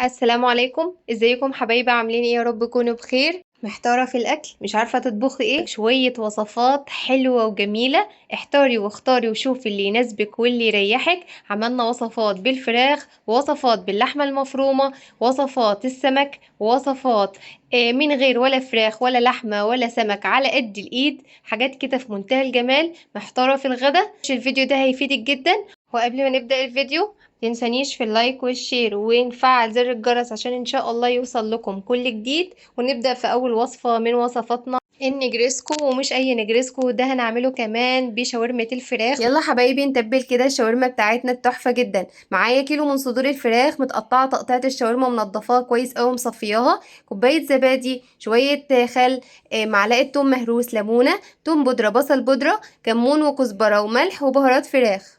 السلام عليكم، ازيكم حبايبي؟ عاملين ايه؟ يا رب تكونوا بخير. محتارة في الاكل، مش عارفة تطبخي ايه. شوية وصفات حلوة وجميلة، احتاري واختاري وشوفي اللي يناسبك واللي يريحك. عملنا وصفات بالفراخ، وصفات باللحمة المفرومة، وصفات السمك، وصفات من غير ولا فراخ ولا لحمة ولا سمك، على قد الايد. حاجات كده في منتهى الجمال. محتارة في الغدا؟ الفيديو ده هيفيدك جدا. وقبل ما نبدأ الفيديو متنسانيش في اللايك والشير ونفعل زر الجرس عشان ان شاء الله يوصل لكم كل جديد. ونبدأ في اول وصفة من وصفاتنا، النجريسكو. ومش اي نجريسكو ده، هنعمله كمان بشاورمة الفراخ. يلا حبايبي نتبل كده الشاورما بتاعتنا التحفة جدا. معايا كيلو من صدور الفراخ متقطعة تقطيعة الشاورما، منضفاها كويس قوي مصفياها. كوباية زبادي، شوية خل، معلقة توم مهروس، ليمونة، توم بودرة، بصل بودرة، كمون وكزبرة وملح وبهارات فراخ.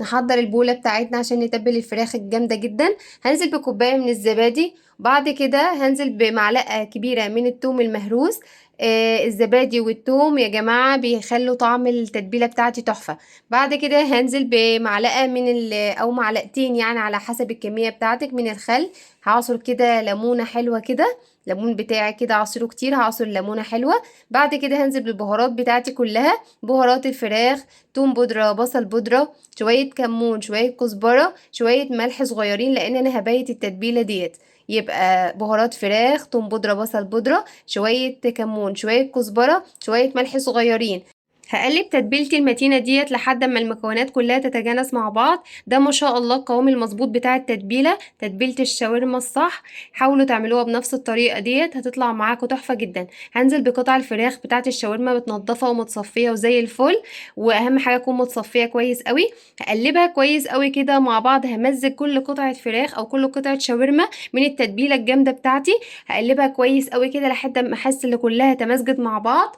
نحضر البولة بتاعتنا عشان نتبل الفراخ الجامدة جدا. هنزل بكوباية من الزبادي، بعد كده هنزل بمعلقة كبيرة من الثوم المهروس. الزبادي والثوم يا جماعة بيخلوا طعم التتبيلة بتاعتي تحفة. بعد كده هنزل بمعلقة او معلقتين، يعني على حسب الكمية بتاعتك من الخل. هعصر كده ليمونة حلوة كده، ليمون بتاعي كده عصره كتير، هعصر ليمونة حلوة. بعد كده هنزل بالبهارات بتاعتي كلها، بهارات الفراخ، توم بودرة، بصل بودرة، شوية كمون، شوية كزبرة، شوية ملح صغيرين لان انا هبيت التتبيلة ديت. يبقى بهارات فراخ، توم بودرة، بصل بودرة، شوية كمون، شوية كزبرة، شوية ملح صغيرين. هقلب تتبيلتي المتينة ديت لحد ما المكونات كلها تتجانس مع بعض. ده ما شاء الله القوام المظبوط بتاع التتبيلة، تتبيلة الشاورما الصح. حاولوا تعملوها بنفس الطريقة ديت، هتطلع معاكم تحفة جدا. هنزل بقطع الفراخ بتاعت الشاورما متنضفة ومتصفية وزي الفل، واهم حاجة تكون متصفية كويس قوي. هقلبها كويس قوي كده مع بعض. همزج كل قطعة فراخ او كل قطعة شاورما من التتبيلة الجامدة بتاعتي. هقلبها كويس قوي كده لحد ما احس ان كلها تمزجت مع بعض،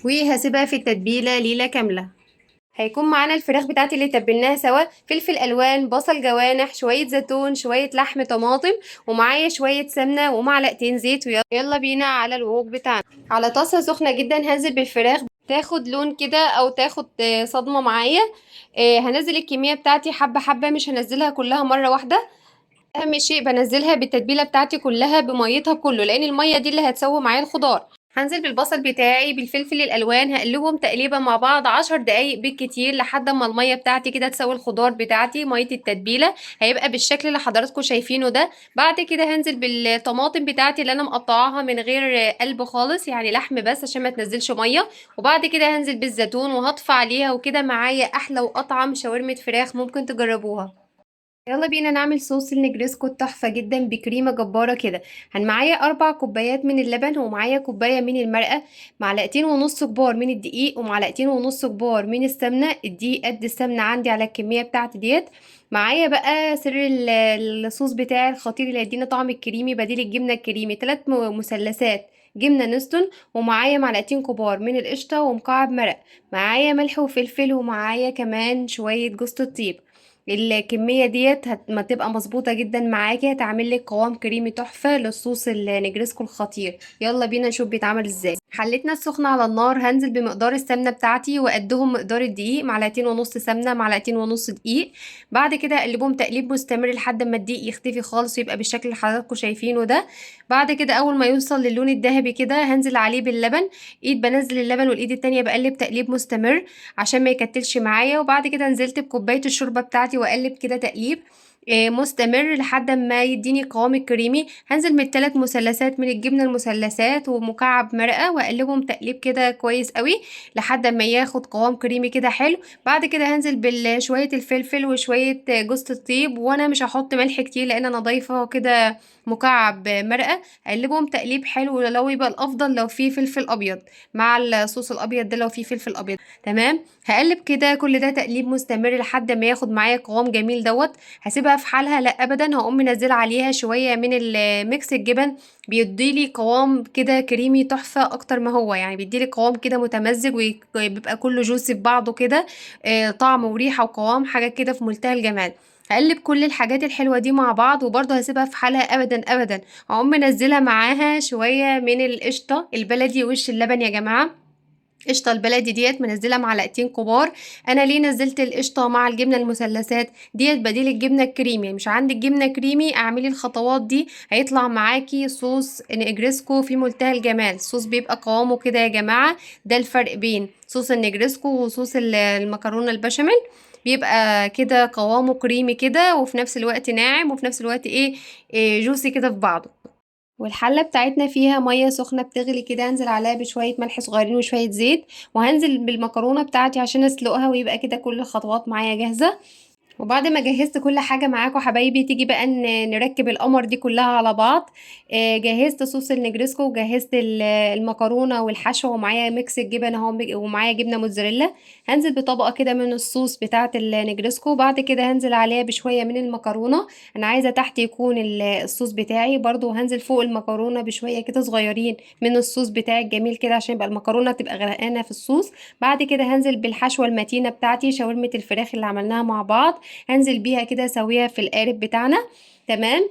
وهسيبها في التتبيله ليله كامله. هيكون معانا الفراخ بتاعتي اللي تبلناها سوا، فلفل الوان، بصل جوانح، شويه زيتون، شويه لحم طماطم، ومعايا شويه سمنه ومعلقتين زيت. ويلا بينا على الوok بتاعنا. على طاسه سخنه جدا هنزل بالفراخ، تاخد لون كده او تاخد صدمه معايا. هنزل الكميه بتاعتي حبه حبه، مش هنزلها كلها مره واحده. اهم شيء بنزلها بالتتبيله بتاعتي كلها بميتها كله، لان الميه دي اللي هتسوي معايا الخضار. هنزل بالبصل بتاعي، بالفلفل الالوان، هقلبهم تقليبه مع بعض 10 دقايق بالكتير لحد ما الميه بتاعتي كده تسوي الخضار بتاعتي، ميه التتبيله. هيبقى بالشكل اللي حضراتكم شايفينه ده. بعد كده هنزل بالطماطم بتاعتي اللي انا مقطعاها من غير قلب خالص، يعني لحم بس عشان ما تنزلش ميه. وبعد كده هنزل بالزيتون وهطفي عليها، وكده معايا احلى واطعم شاورمه فراخ ممكن تجربوها. يلا بينا نعمل صوص النجريسكو التحفة جدا بكريمة جبارة كده. معايا 4 كوبايات من اللبن، ومعايا كوباية من المرقة، معلقتين ونص كبار من الدقيق، ومعلقتين ونص كبار من السمنة. الدقيق قد السمنة عندي على الكمية بتاعتي ديت. معايا بقى سر الصوص بتاعي الخطير اللي هيدينا طعم الكريمي بديل الجبنة الكريمي، 3 مثلثات جبنة نستون، ومعايا معلقتين كبار من القشطة ومكعب مرق. معايا ملح وفلفل، ومعايا كمان شوية جوز الطيب. الكمية ديت ما تبقى مظبوطة جدا معاكي، هتعمل لك قوام كريمي تحفة للصوص النجرسكو الخطير. يلا بينا نشوف بيتعمل ازاي. حلتنا السخنة على النار، هنزل بمقدار السمنة بتاعتي وقدهم مقدار الدقيق، معلقتين ونص سمنة، معلقتين ونص دقيق. بعد كده اقلبهم تقليب مستمر لحد ما الدقيق يختفي خالص ويبقى بالشكل اللي حضراتكم شايفينه ده. بعد كده اول ما يوصل للون الذهبي كده هنزل عليه باللبن. ايد بنزل اللبن والايد التانية بقلب تقليب مستمر عشان ما يكتلش معايا. وبعد كده نزلت بكوبايه الشوربه بتاعتي واقلب كده تقليب مستمر لحد ما يديني قوام الكريمي. هنزل من ال3 مثلثات من الجبنه المثلثات ومكعب مرقه، واقلبهم تقليب كده كويس قوي لحد ما ياخد قوام كريمي كده حلو. بعد كده هنزل بشويه الفلفل وشويه جوز الطيب، وانا مش هحط ملح كتير لان انا ضايفه كده مكعب مرقه. اقلبهم تقليب حلو، لو يبقى الافضل لو فيه فلفل ابيض مع الصوص الابيض ده، لو فيه فلفل ابيض. تمام. هقلب كده كل ده تقليب مستمر لحد ما ياخد معايا قوام جميل دوت. هسيبها في حالها؟ لا ابدا، هقوم منزله عليها شويه من الميكس الجبن. بيديلي قوام كده كريمي تحفه اكتر ما هو، يعني بيديلي قوام كده متمزج وبيبقى كله جوسي في بعضه كده. طعم وريحه وقوام حاجه كده في منتهى الجمال. هقلب كل الحاجات الحلوه دي مع بعض، وبرضه هسيبها في حالها ابدا ابدا. هقوم منزله معاها شويه من القشطه البلدي وش اللبن يا جماعه. قشطه البلدي ديت منزله معلقتين كبار. انا ليه نزلت القشطه مع الجبنه المثلثات ديت؟ بديل الجبنه الكريمي. مش عندك جبنه كريمي اعملي الخطوات دي، هيطلع معاكي صوص نجرسكو في منتهى الجمال. الصوص بيبقى قوامه كده يا جماعه. ده الفرق بين صوص النجرسكو وصوص المكرونه البشاميل. بيبقى كده قوامه كريمي كده، وفي نفس الوقت ناعم، وفي نفس الوقت إيه جوسي كده في بعضه. والحلة بتاعتنا فيها مية سخنة بتغلي كده، هنزل عليها بشوية ملح صغيرين وشوية زيت، وهنزل بالمكرونة بتاعتي عشان اسلقها ويبقى كده كل الخطوات معايا جاهزة. وبعد ما جهزت كل حاجة معاكم حبايبي، تيجي بقى نركب القمر دي كلها على بعض. جهزت صوص النجرسكو، وجهزت المكرونة والحشو، ومعايا ميكس الجبن اهو، ومعايا جبنة موتزاريلا. هنزل بطبقة كده من الصوص بتاعة النجرسكو، وبعد كده هنزل عليها بشوية من المكرونة. انا عايزة تحت يكون الصوص بتاعي برضو، هنزل فوق المكرونة بشوية كده صغيرين من الصوص بتاعي الجميل كده، عشان يبقى المكرونة تبقى غرقانة في الصوص. بعد كده هنزل بالحشوة المتينة بتاعتي، شاورمة الفراخ اللي عملناها مع بعض، هنزل بيها كده اسويها في القالب بتاعنا. تمام.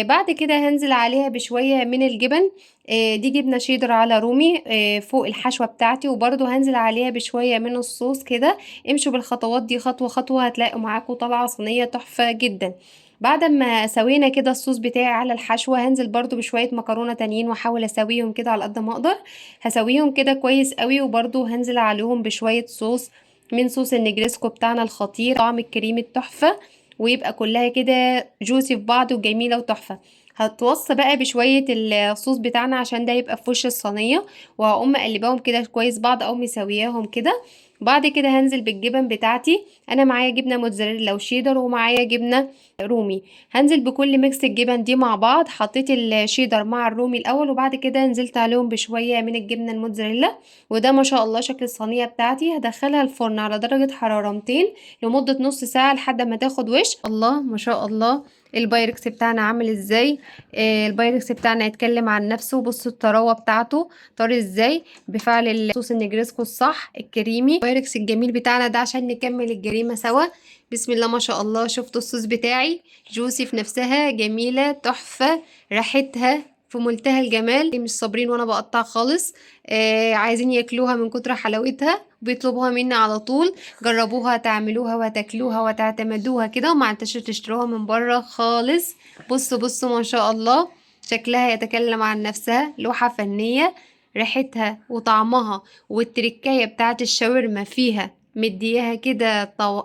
بعد كده هنزل عليها بشوية من الجبن. دي جبنة شيدر على رومي فوق الحشوة بتاعتي، وبرضو هنزل عليها بشوية من الصوص كده. امشوا بالخطوات دي خطوة خطوة، هتلاقوا معاكم طالعة صينية تحفة جدا. بعد ما سوينا كده الصوص بتاعي على الحشوة، هنزل برضو بشوية مكرونة تانيين، واحاول اسويهم كده على قد ما اقدر. هسويهم كده كويس قوي، وبرضو هنزل عليهم بشوية صوص من صوص النجريسكو بتاعنا الخطير، طعم الكريم التحفة، ويبقى كلها كده جوسي في بعض وجميلة وتحفة. هتوصى بقى بشوية الصوص بتاعنا عشان ده يبقى في وش الصينية، وهقوم مقلباهم كده كويس بعض، او مسوياهم كده. بعد كده هنزل بالجبن بتاعتي. انا معايا جبنة موتزاريلا وشيدر، ومعايا جبنة رومي. هنزل بكل ميكس الجبن دي مع بعض. حطيت الشيدر مع الرومي الاول، وبعد كده نزلت عليهم بشوية من الجبنة الموتزاريلا. وده ما شاء الله شكل الصينية بتاعتي. هدخلها الفرن على درجة حرارة 200 لمدة نص ساعة لحد ما تاخد وش. الله ما شاء الله. البايركس بتاعنا عامل ازاي؟ البايركس بتاعنا يتكلم عن نفسه. بصوا الطراوة بتاعته طري ازاي، بفعل الصوص النجرسكو الصح الكريمي. البايركس الجميل بتاعنا ده عشان نكمل الجريمة سوا. بسم الله ما شاء الله. شفتوا الصوص بتاعي؟ جوسي في نفسها، جميلة تحفة، ريحتها في منتهى الجمال. مش صابرين وانا بقطع خالص. عايزين ياكلوها من كتر حلاوتها، بيطلبوها مني على طول. جربوها، تعملوها وتاكلوها وتعتمدوها كده، وما انتش تشتروها من بره خالص. بصوا بصوا ما شاء الله. شكلها يتكلم عن نفسها، لوحة فنية. ريحتها وطعمها والتركاية بتاعت الشاورما فيها مدياها كده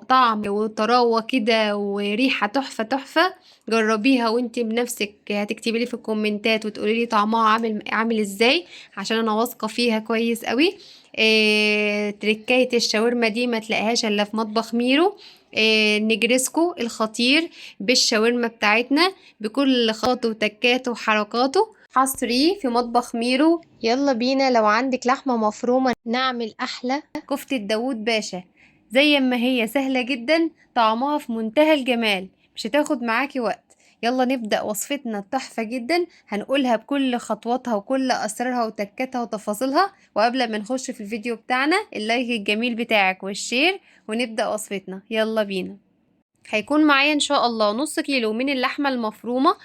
طعم وطراوة كده وريحة تحفة تحفة. جربيها وانتي بنفسك، هتكتبي لي في الكومنتات وتقولي لي طعمها عامل ازاي، عشان انا واثقة فيها كويس قوي. تركاية الشاورما دي ما تلاقيهاش الا في مطبخ ميرو. نجرسكو الخطير بالشاورما بتاعتنا بكل خطواته وتكاته وحركاته، حصري في مطبخ ميرو. يلا بينا. لو عندك لحمة مفرومة نعمل أحلى كفتة داوود باشا. زي ما هي سهلة جدا، طعمها في منتهى الجمال، مش هتاخد معاكي وقت. يلا نبدأ وصفتنا التحفة جدا، هنقولها بكل خطواتها وكل أسرارها وتكاتها وتفاصيلها. وقبل ما نخش في الفيديو بتاعنا، اللايك الجميل بتاعك والشير، ونبدأ وصفتنا. يلا بينا. هيكون معايا ان شاء الله نص كيلو من اللحمة المفرومة.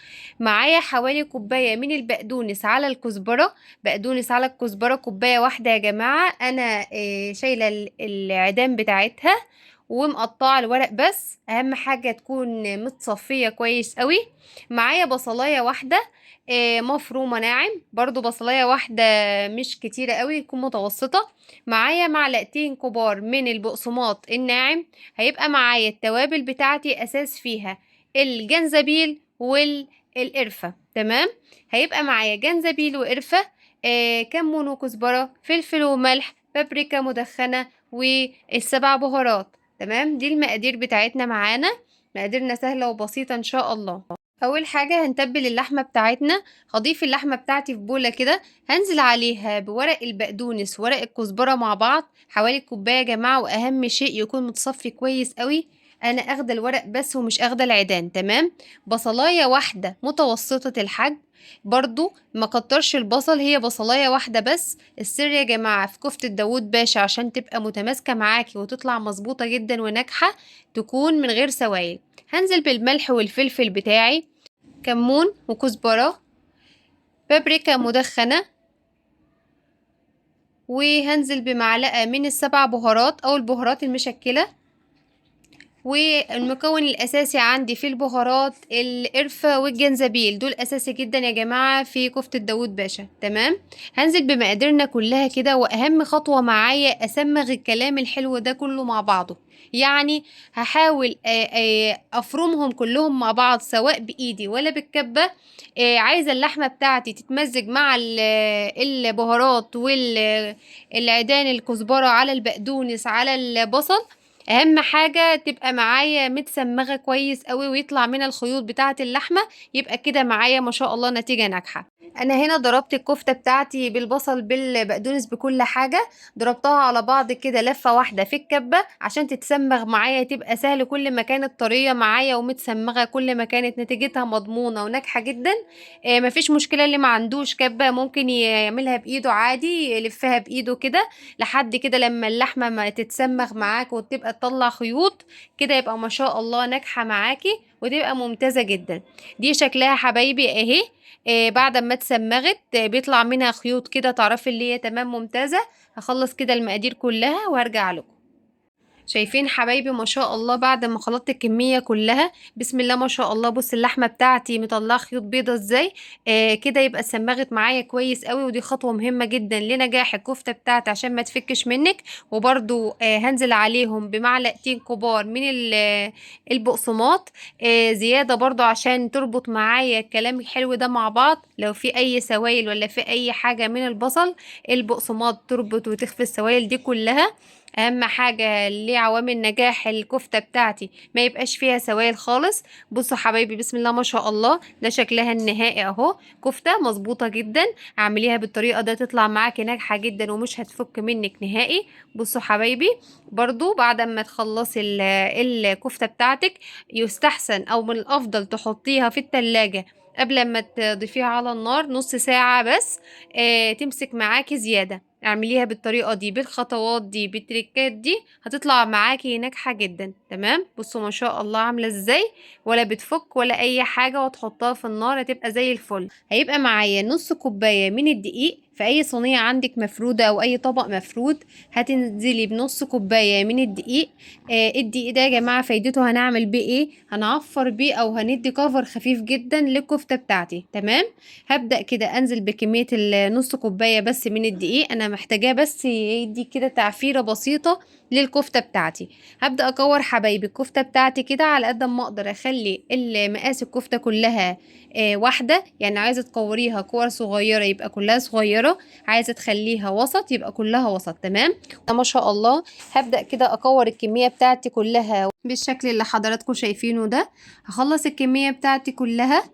معايا حوالي كوباية من البقدونس على الكزبرة. بقدونس على الكزبرة كوباية واحدة يا جماعة. انا شايلة العيدان بتاعتها ومقطعة الورق، بس اهم حاجة تكون متصفية كويس قوي. معايا بصلاية واحدة مفرومة ناعم، برضو بصلاية واحدة مش كتيرة قوي، تكون متوسطة. معايا معلقتين كبار من البقسماط الناعم. هيبقى معايا التوابل بتاعتي اساس فيها الجنزبيل والقرفة. تمام. هيبقى معايا جنزبيل وقرفة، كمون وكزبرة، فلفل وملح، بابريكا مدخنة، والسبع بهارات. تمام. دي المقادير بتاعتنا معانا. مقاديرنا سهلة وبسيطة ان شاء الله. اول حاجة هنتبل اللحمة بتاعتنا. هضيف اللحمة بتاعتي في بولة كده، هنزل عليها بورق البقدونس ورق الكزبرة مع بعض حوالي كوباية يا جماعة، واهم شيء يكون متصفي كويس قوي. انا اخده الورق بس ومش اخده العيدان. تمام. بصلاية واحدة متوسطة الحجم، برضو ما كترش البصل، هي بصلاية واحدة بس. السر يا جماعة في كفتة داوود باشا عشان تبقى متماسكة معاكي وتطلع مظبوطة جدا وناجحة، تكون من غير سوائل. هنزل بالملح والفلفل بتاعي، كمون وكزبرة، بابريكا مدخنة، وهنزل بمعلقة من السبع بهارات او البهارات المشكلة. والمكون الاساسي عندي في البهارات القرفة والجنزبيل، دول اساسي جدا يا جماعة في كفتة داوود باشا. تمام. هنزل بمقاديرنا كلها كده، واهم خطوة معايا اسمغ الكلام الحلو ده كله مع بعضه. يعني هحاول افرمهم كلهم مع بعض، سواء بايدي ولا بالكبة. عايزة اللحمة بتاعتي تتمزج مع البهارات والعيدان، الكزبرة على البقدونس على البصل. اهم حاجة تبقى معايا متسمغة كويس قوي، ويطلع من الخيوط بتاعة اللحمة. يبقى كده معايا ما شاء الله نتيجة ناجحة. انا هنا ضربت الكفتة بتاعتي بالبصل بالبقدونس بكل حاجة، ضربتها على بعض كده لفة واحدة في الكبة عشان تتسمغ معايا، تبقى سهل. كل ما كانت طرية معايا ومتسمغة كل ما كانت نتيجتها مضمونة وناجحة جدا. مفيش مشكلة، اللي ما عندوش كبة ممكن يعملها بايده عادي، يلفها بايده كده لحد كده لما اللحمة ما تتسمغ معاك وتبقى تطلع خيوط كده، يبقى ما شاء الله ناجحة معاكي وتبقى ممتازة جدا. دي شكلها حبايبي اهي. بعد ما اتسمغت بيطلع منها خيوط كده، تعرفي اللي هي تمام ممتازة. هخلص كده المقادير كلها وهرجع لكم. شايفين حبايبي ما شاء الله بعد ما خلطت الكمية كلها، بسم الله ما شاء الله، بص اللحمة بتاعتي مطلعة خيوط بيضة ازاي. كده يبقى اتسمغت معايا كويس قوي، ودي خطوة مهمة جدا لنجاح الكفتة بتاعتي عشان ما تفكش منك. وبرضو هنزل عليهم بمعلقتين كبار من البقسماط. زيادة برضو عشان تربط معايا الكلام الحلو ده مع بعض، لو في اي سوائل ولا في اي حاجة من البصل البقسماط تربط وتخفي السوائل دي كلها. اهم حاجة لعوامل نجاح الكفتة بتاعتي ما يبقاش فيها سوائل خالص. بصوا حبايبي بسم الله ما شاء الله، ده شكلها النهائي اهو، كفتة مظبوطة جدا. اعمليها بالطريقة ده تطلع معاكي ناجحة جدا ومش هتفك منك نهائي. بصوا حبايبي، برضو بعد ما تخلصي الكفتة بتاعتك يستحسن او من الافضل تحطيها في التلاجة قبل ما تضيفيها على النار نص ساعة بس. تمسك معاكي زيادة. اعمليها بالطريقة دي بالخطوات دي بالتريكات دي، هتطلع معاكي ناجحة جدا. تمام. بصوا ما شاء الله عاملة ازاي، ولا بتفك ولا اي حاجة، وتحطها في النار هتبقى زي الفل. هيبقى معايا نص كوباية من الدقيق في اي صينية عندك مفرودة او اي طبق مفرود. هتنزلي بنص كوباية من الدقيق. الدقيق ده يا جماعة فايدته هنعمل بيه ايه؟ هنعفر بيه او هندي كفر خفيف جدا للكفتة بتاعتي. تمام. هبدأ كده انزل بكمية النص كوباية بس من الدقيق، انا محتاجاه بس يدي كده تعفيرة بسيطة للكفتة بتاعتي. هبدأ اكور حبايبي الكفتة بتاعتي كده على قد ما اقدر، اخلي مقاس الكفتة كلها واحدة. يعني عايزة تكوريها كور صغيرة يبقى كلها صغيرة، عايزة تخليها وسط يبقى كلها وسط. تمام. ما شاء الله. هبدأ كده اكور الكمية بتاعتي كلها بالشكل اللي حضراتكم شايفينه ده. هخلص الكمية بتاعتي كلها،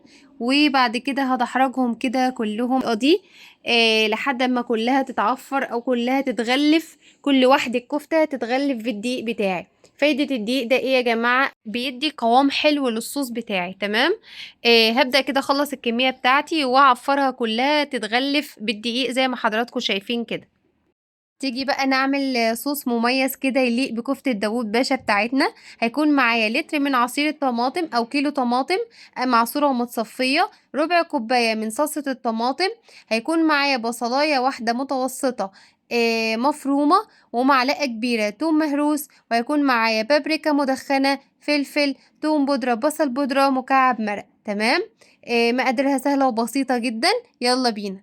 وبعد كده هدحرجهم كده كلهم دي لحد ما كلها تتعفر او كلها تتغلف، كل واحدة كفتة تتغلف في الدقيق بتاعي. فايدة الدقيق ده ايه يا جماعة؟ بيدي قوام حلو للصوص بتاعي. تمام. هبدأ كده اخلص الكمية بتاعتي واعفرها كلها تتغلف بالدقيق زي ما حضراتكم شايفين كده. تيجي بقى نعمل صوص مميز كده يليق بكفتة داوود باشا بتاعتنا. هيكون معايا لتر من عصير الطماطم او كيلو طماطم معصورة ومتصفية، ربع كوباية من صلصة الطماطم. هيكون معايا بصلاية واحدة متوسطة مفرومة، ومعلقة كبيرة توم مهروس، وهيكون معايا بابريكا مدخنة، فلفل، توم بودرة، بصل بودرة، مكعب مرق. تمام. مقاديرها سهلة وبسيطة جدا. يلا بينا.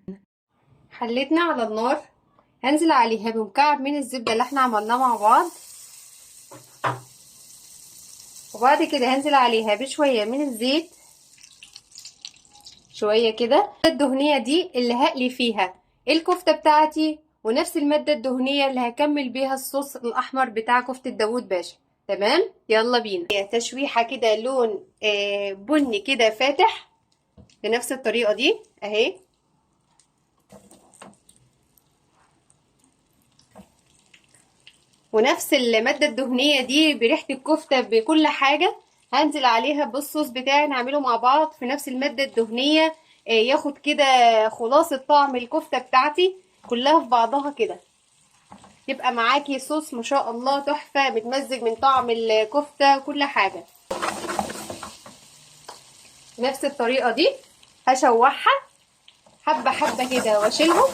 حلتنا على النار، هنزل عليها بمكعب من الزبدة اللي احنا عملناه مع بعض، وبعد كده هنزل عليها بشوية من الزيت، شوية كده. الدهنية دي اللي هقلي فيها الكفتة بتاعتي، ونفس المادة الدهنية اللي هكمل بيها الصوص الأحمر بتاع كفتة داوود باشا. تمام. يلا بينا. تشويحة كده لون بني كده فاتح بنفس الطريقة دي اهي. ونفس المادة الدهنية دي بريحة الكفتة بكل حاجة هنزل عليها بالصوص بتاعي، نعمله مع بعض في نفس المادة الدهنية. ياخد كده خلاصة طعم الكفتة بتاعتي كلها في بعضها كده، يبقى معاكي صوص ما شاء الله تحفة متمزج من طعم الكفتة كل حاجة. نفس الطريقة دي هشوحها حبة حبة كده واشيلهم،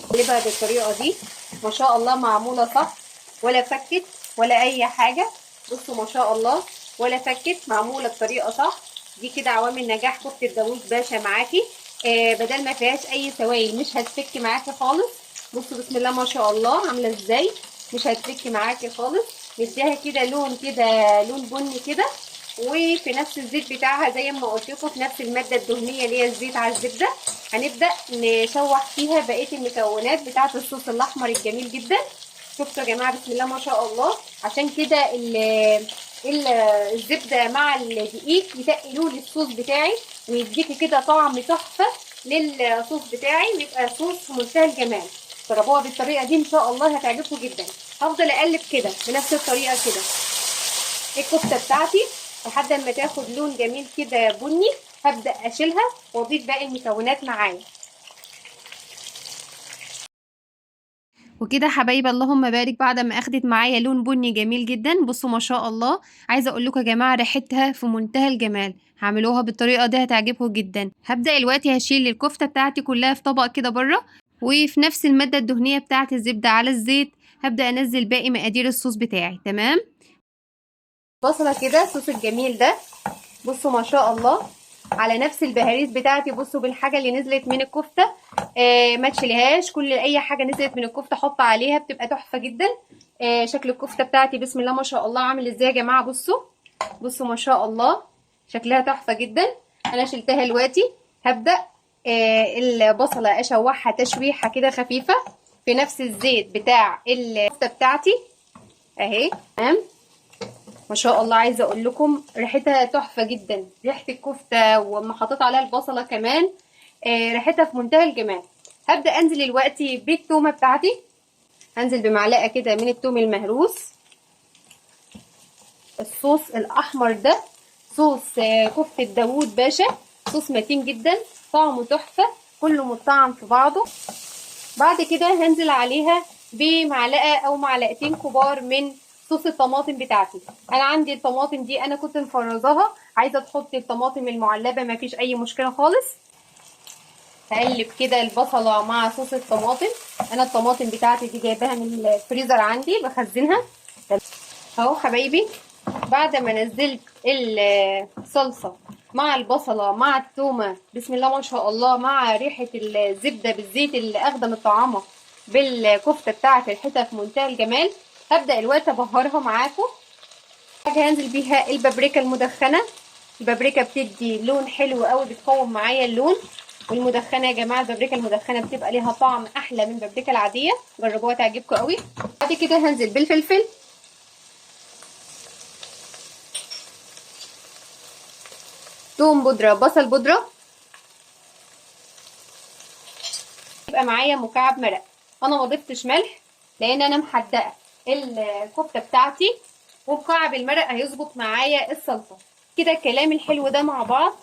اقلبها بالطريقة دي ما شاء الله معموله صح، ولا فكت ولا اي حاجه. بصوا ما شاء الله، ولا فكت، معموله بطريقه صح. دي كده عوامل نجاح كفته داوود باشا معاكي. بدل ما فيهاش اي سوائل، مش هتفك معاكي خالص. بصوا بسم الله ما شاء الله عامله ازاي، مش هتفك معاكي خالص. مديها كده لون، كده لون بني كده، وفي نفس الزيت بتاعها زي ما قلت لكم، في نفس الماده الدهنيه اللي هي الزيت على الزبده. هنبدا نشوح فيها بقيه المكونات بتاعه الصوص الاحمر الجميل جدا. شفتوا يا جماعه بسم الله ما شاء الله. عشان كده الزبده مع الدقيق يتقلوا لي الصوص بتاعي، ويديكي كده طعم تحفه للصوص بتاعي، ويبقى صوص في منتهى الجمال. جربوها بالطريقه دي ان شاء الله هتعجبكم جدا. هفضل اقلب كده بنفس الطريقه كده الكفته بتاعتي لحد ما تاخد لون جميل كده بني. هبدا اشيلها واضيف باقي المكونات معايا. وكده حبايبي اللهم بارك، بعد ما اخدت معايا لون بني جميل جدا، بصوا ما شاء الله. عايزه اقول لكم يا جماعه ريحتها في منتهى الجمال. هعملوها بالطريقه دي هتعجبكم جدا. هبدا دلوقتي هشيل الكفته بتاعتي كلها في طبق كده بره، وفي نفس الماده الدهنيه بتاعه الزبده على الزيت هبدا انزل باقي مقادير الصوص بتاعي. تمام. بصله كده الصوص الجميل ده، بصوا ما شاء الله على نفس البهاريز بتاعتي. بصوا بالحاجه اللي نزلت من الكفته، ما تشيلهاش، كل اي حاجه نزلت من الكفته حط عليها بتبقى تحفه جدا. شكل الكفته بتاعتي بسم الله ما شاء الله عامل ازاي يا جماعه. بصوا ما شاء الله شكلها تحفه جدا. انا شلتها دلوقتي. هبدا البصله اشوحها تشويحه كده خفيفه في نفس الزيت بتاع الكفته بتاعتي اهي. تمام ما شاء الله. عايزه اقول لكم ريحتها تحفه جدا، ريحه الكفته وما حطيت عليها البصله كمان ريحتها في منتهى الجمال. هبدا انزل دلوقتي بالتومه بتاعتي. هنزل بمعلقه كده من التوم المهروس. الصوص الاحمر ده صوص كفته داوود باشا، صوص متين جدا، طعمه تحفه، كله مطعم في بعضه. بعد كده هنزل عليها بمعلقه او معلقتين كبار من صوص الطماطم بتاعتي. انا عندي الطماطم دي انا كنت مفرزاها، عايزه تحطي الطماطم المعلبه مفيش اي مشكله خالص. هقلب كده البصله مع صوص الطماطم. انا الطماطم بتاعتي دي جايباها من الفريزر عندي بخزنها اهو حبايبي. بعد ما نزلت الصلصه مع البصله مع التومه بسم الله ما شاء الله، مع ريحه الزبده بالزيت اللي اخده مطعمه بالكفته بتاعت الحته في منتهى الجمال، هبدا الوقت ابهرها معاكم. حاجه هنزل بيها البابريكا المدخنه. البابريكا بتدي لون حلو قوي، بتقوم معايا اللون. والمدخنه يا جماعه البابريكا المدخنه بتبقى ليها طعم احلى من البابريكا العاديه، جربوها تعجبكم قوي. بعد كده هنزل بالفلفل، توم بودره، بصل بودره، يبقى معايا مكعب مرق. انا ما ضفتش ملح لان انا محدقه الكفته بتاعتي، ومكعب المرق هيظبط معايا الصلصه. كده الكلام الحلو ده مع بعض.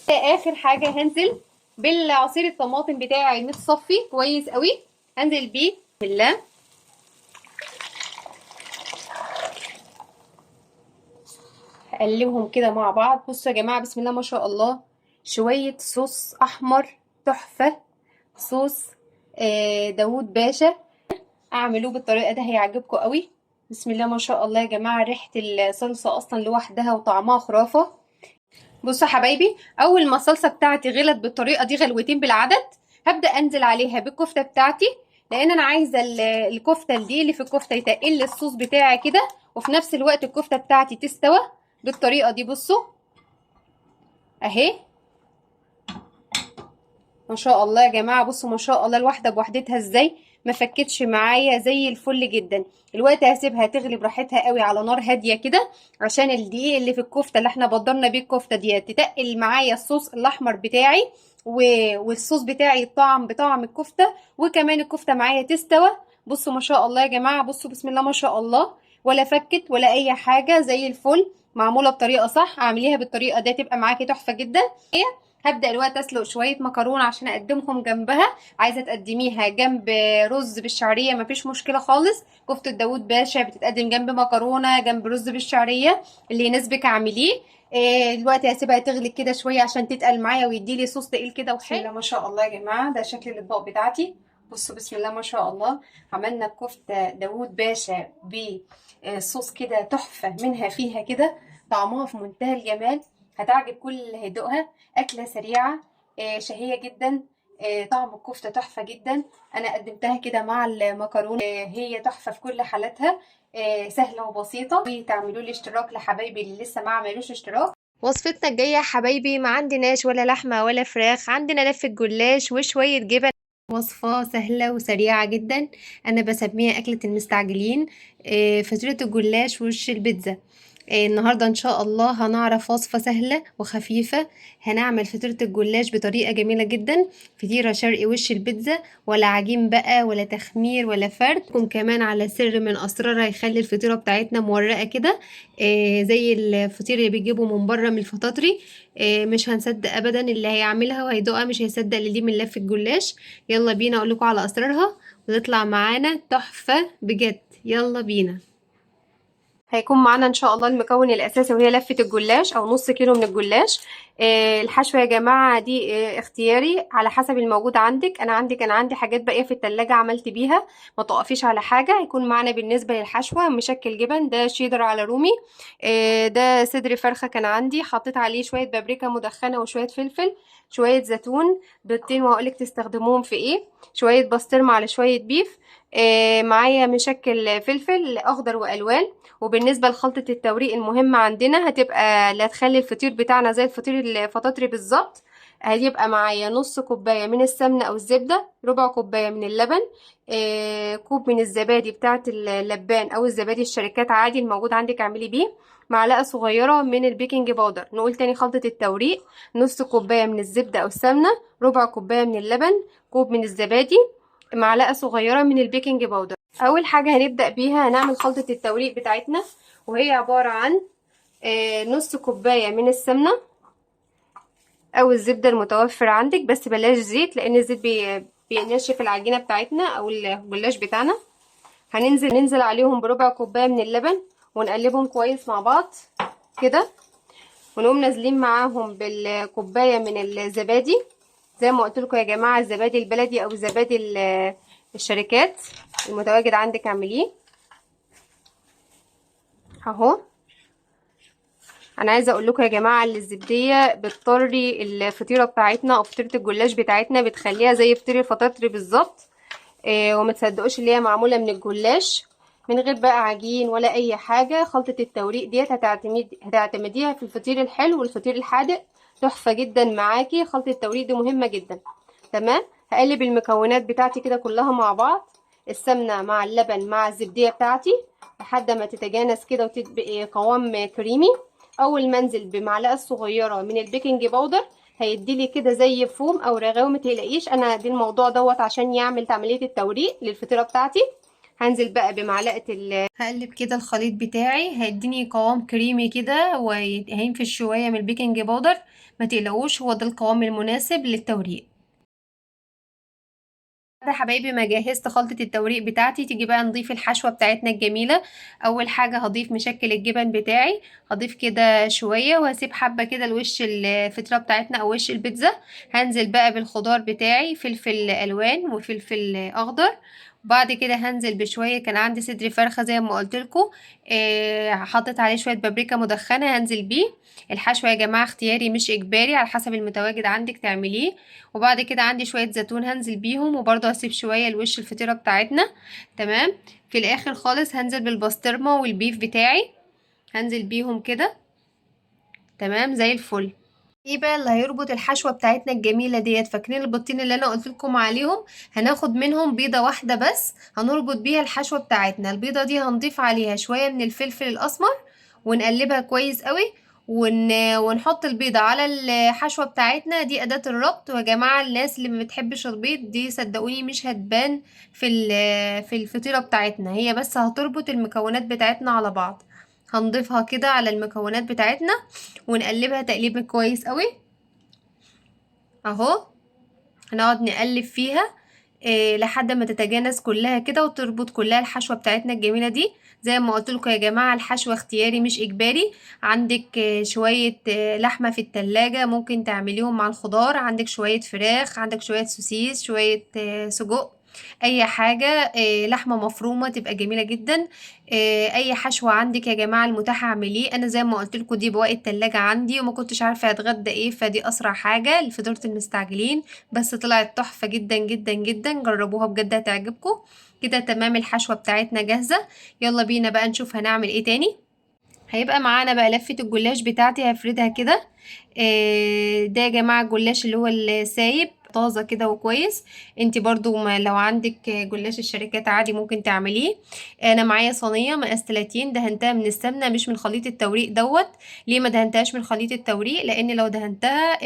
اخر حاجه هنزل بالعصير الطماطم بتاعي متصفي كويس قوي، هنزل بيه بسم الله. هقلبهم كده مع بعض. بصوا يا جماعه بسم الله ما شاء الله، شويه صوص احمر تحفه، صوص داوود باشا. اعملوه بالطريقه ده هيعجبكم قوي. بسم الله ما شاء الله يا جماعه، ريحه الصلصه اصلا لوحدها وطعمها خرافه. بصوا حبايبي، اول ما الصلصه بتاعتي غلت بالطريقه دي غلوتين بالعدد، هبدا انزل عليها بالكفته بتاعتي، لان انا عايزه الكفته دي اللي في الكفته يتقل الصوص بتاعي كده، وفي نفس الوقت الكفته بتاعتي تستوى بالطريقه دي. بصوا اهي ما شاء الله يا جماعه. بصوا ما شاء الله الواحده بوحدتها ازاي ما فكتش معايا زي الفل جدا. دلوقتي هسيبها تغلي براحتها قوي على نار هاديه كده، عشان الدقيق اللي في الكفته اللي احنا بدرنا بيه الكفته دي تتقل معايا الصوص الاحمر بتاعي، والصوص بتاعي يطعم بطعم الكفته، وكمان الكفته معايا تستوى. بصوا ما شاء الله يا جماعه، بصوا بسم الله ما شاء الله، ولا فكت ولا اي حاجه، زي الفل، معموله بطريقه صح. اعمليها بالطريقه دي تبقى معاكي تحفه جدا. هبدأ الوقت اسلق شوية مكرونة عشان اقدمهم جنبها. عايزة تقدميها جنب رز بالشعرية مفيش مشكلة خالص. كفتة داوود باشا بتتقدم جنب مكرونة جنب رز بالشعرية، اللي يناسبك اعمليه. دلوقتي هسيبها تغلي كده شوية عشان تتقل معايا ويديلي صوص تقيل كده وحلو. ما شاء الله يا جماعة، ده شكل الاطباق بتاعتي. بصوا بسم الله ما شاء الله. عملنا كفتة داوود باشا بصوص كده تحفة، منها فيها كده طعمها في منتهى الجمال. هتعجب كل اللي هيدوقها. أكلة سريعة شهية جدا. طعم الكفتة تحفة جدا. أنا قدمتها كده مع المكرونة. هي تحفة في كل حالاتها. سهلة وبسيطة. تعملوا لي اشتراك لحبايبي اللي لسه ما عملوش اشتراك. وصفتنا الجاية يا حبايبي ما عندناش ولا لحمة ولا فراخ، عندنا لفة جلاش وشوية جبن. وصفة سهلة وسريعة جدا، أنا بسميها أكلة المستعجلين. فطيرة الجلاش وش البيتزا. النهاردة إن شاء الله هنعرف وصفة سهلة وخفيفة. هنعمل فطيرة الجلاش بطريقة جميلة جدا. فطيرة شرقي وش البيتزا، ولا عجين بقى ولا تخمير ولا فرد. كمان على سر من أسرارها يخلي الفطيرة بتاعتنا مورقة كده، زي الفطير اللي بيجيبه من بره من الفطاطري. مش هنصدق أبدا اللي هيعملها وهيدوقها، مش هيصدق اللي دي من لف الجلاش. يلا بينا أقولكوا على أسرارها وتطلع معانا تحفة بجد. يلا بينا. هيكون معانا ان شاء الله المكون الاساسي وهي لفة الجلاش او نص كيلو من الجلاش. الحشوة يا جماعة دي اختياري على حسب الموجود عندك. كان عندي حاجات باقية في التلاجة عملت بيها. ما تقفيش على حاجة. هيكون معانا بالنسبة للحشوة مشكل جبن، ده شيدر على رومي. ده صدر فرخة كان عندي، حطيت عليه شوية بابريكا مدخنة وشوية فلفل، شوية زيتون، بيضتين وهقولك تستخدموهم في ايه، شوية بسطرمة على شوية بيف. معايا مشكل فلفل اخضر والوان. وبالنسبة لخلطة التوريق المهمة عندنا هتبقى اللي هتخلي الفطير بتاعنا زي الفطير الفطاطري بالظبط. هيبقى معايا نص كوباية من السمنة أو الزبدة، ربع كوباية من اللبن، كوب من الزبادي بتاعة اللبان أو الزبادي الشركات عادي الموجود عندك اعملي بيه، معلقة صغيرة من البيكنج باودر. نقول تاني خلطة التوريق: نص كوباية من الزبدة أو السمنة، ربع كوباية من اللبن، كوب من الزبادي، معلقة صغيرة من البيكنج باودر. اول حاجة هنبدأ بيها هنعمل خلطة التوريق بتاعتنا، وهي عبارة عن نص كوباية من السمنة او الزبدة المتوفر عندك، بس بلاش زيت لان الزيت بينشف العجينة بتاعتنا او الجلاش بتاعنا. ننزل عليهم بربع كوباية من اللبن ونقلبهم كويس مع بعض كده، ونقوم نازلين معاهم بالكوباية من الزبادي. زي ما قلت لكم يا جماعة، الزبادي البلدي او زبادي الشركات المتواجد عندك اعمليه اهو. انا عايزه اقول لكم يا جماعه ان الزبديه بتطري الفطيره بتاعتنا او فطيره الجلاش بتاعتنا، بتخليها زي فطير الفطاطري بالظبط. وما تصدقوش اللي هي معموله من الجلاش من غير بقى عجين ولا اي حاجه. خلطه التوريق ديت هتعتمديها في الفطير الحلو والفطير الحادق، تحفه جدا معاكي. خلطه التوريق دي مهمه جدا. تمام. هقلب المكونات بتاعتي كده كلها مع بعض، السمنه مع اللبن مع الزبديه بتاعتي، لحد ما تتجانس كده وتبقى قوام كريمي. اول ما انزل بمعلقه صغيره من البيكنج باودر هيديلي كده زي فوم او رغاوه. ما تقلقيش، انا دي الموضوع دوت عشان يعمل عمليه التوريق للفطيره بتاعتي. هنزل بقى بمعلقه هقلب كده الخليط بتاعي، هيديني قوام كريمي كده وهينفش شويه من البيكنج باودر. ما تقلقوش، هو ده القوام المناسب للتوريق. كده يا حبايبي ما جهزت خلطة التوريق بتاعتي، تيجي بقى نضيف الحشوة بتاعتنا الجميلة. اول حاجة هضيف مشكل الجبن بتاعي، هضيف كده شوية وهسيب حبة كده لوش الفطيرة بتاعتنا او وش البيتزا. هنزل بقى بالخضار بتاعي، فلفل الوان وفلفل اخضر. وبعد كده هنزل بشوية، كان عندي صدر فرخة زي ما قلتلكوا، حطيت عليه شوية بابريكا مدخنة هنزل بيه. الحشوة يا جماعة اختياري مش اجباري، على حسب المتواجد عندك تعمليه. وبعد كده عندي شوية زيتون هنزل بيهم، وبرضه هسيب شوية لوش الفطيرة بتاعتنا. تمام. في الاخر خالص هنزل بالبسطرمة والبيف بتاعي، هنزل بيهم كده. تمام زي الفل. ايه بقى اللي هيربط الحشوة بتاعتنا الجميلة ديت؟ فاكرين البطين اللي انا قلت لكم عليهم؟ هناخد منهم بيضة واحدة بس هنربط بيها الحشوة بتاعتنا. البيضة دي هنضيف عليها شوية من الفلفل الاسمر ونقلبها كويس قوي، ونحط البيضة على الحشوة بتاعتنا. دي أداة الربط. ويا جماعة الناس اللي ما بتحبش البيض دي صدقوني مش هتبان في الفطيرة بتاعتنا، هي بس هتربط المكونات بتاعتنا على بعض. هنضيفها كده على المكونات بتاعتنا ونقلبها تقليب كويس قوي اهو. هنقعد نقلب فيها لحد ما تتجانس كلها كده وتربط كلها الحشوة بتاعتنا الجميلة دي. زي ما قلت لكم يا جماعة الحشوة اختياري مش اجباري. عندك شوية لحمة في التلاجة ممكن تعمليهم مع الخضار، عندك شوية فراخ، عندك شوية سوسيس، شوية سجق، اي حاجة لحمة مفرومة تبقى جميلة جدا. اي حشوة عندك يا جماعة المتاحة اعمليه. انا زي ما قلت لكم دي بواقي التلاجة عندي وما كنتش عارفة اتغدى ايه، فدي اسرع حاجة لفطورة المستعجلين، بس طلعت تحفة جدا جدا جدا. جربوها بجد هتعجبكم. كده تمام، الحشوة بتاعتنا جاهزة. يلا بينا بقى نشوف هنعمل ايه تاني. هيبقى معانا بقى لفة الجلاش بتاعتي، هفردها كده. ده يا جماعة الجلاش اللي هو السايب طازة كده وكويس. انتي برضو ما لو عندك جلاش الشركات عادي ممكن تعمليه. انا معايا صينية مقاس 30 دهنتها من السمنة مش من خليط التوريق دوت. ليه ما دهنتهاش من خليط التوريق؟ لان لو دهنتها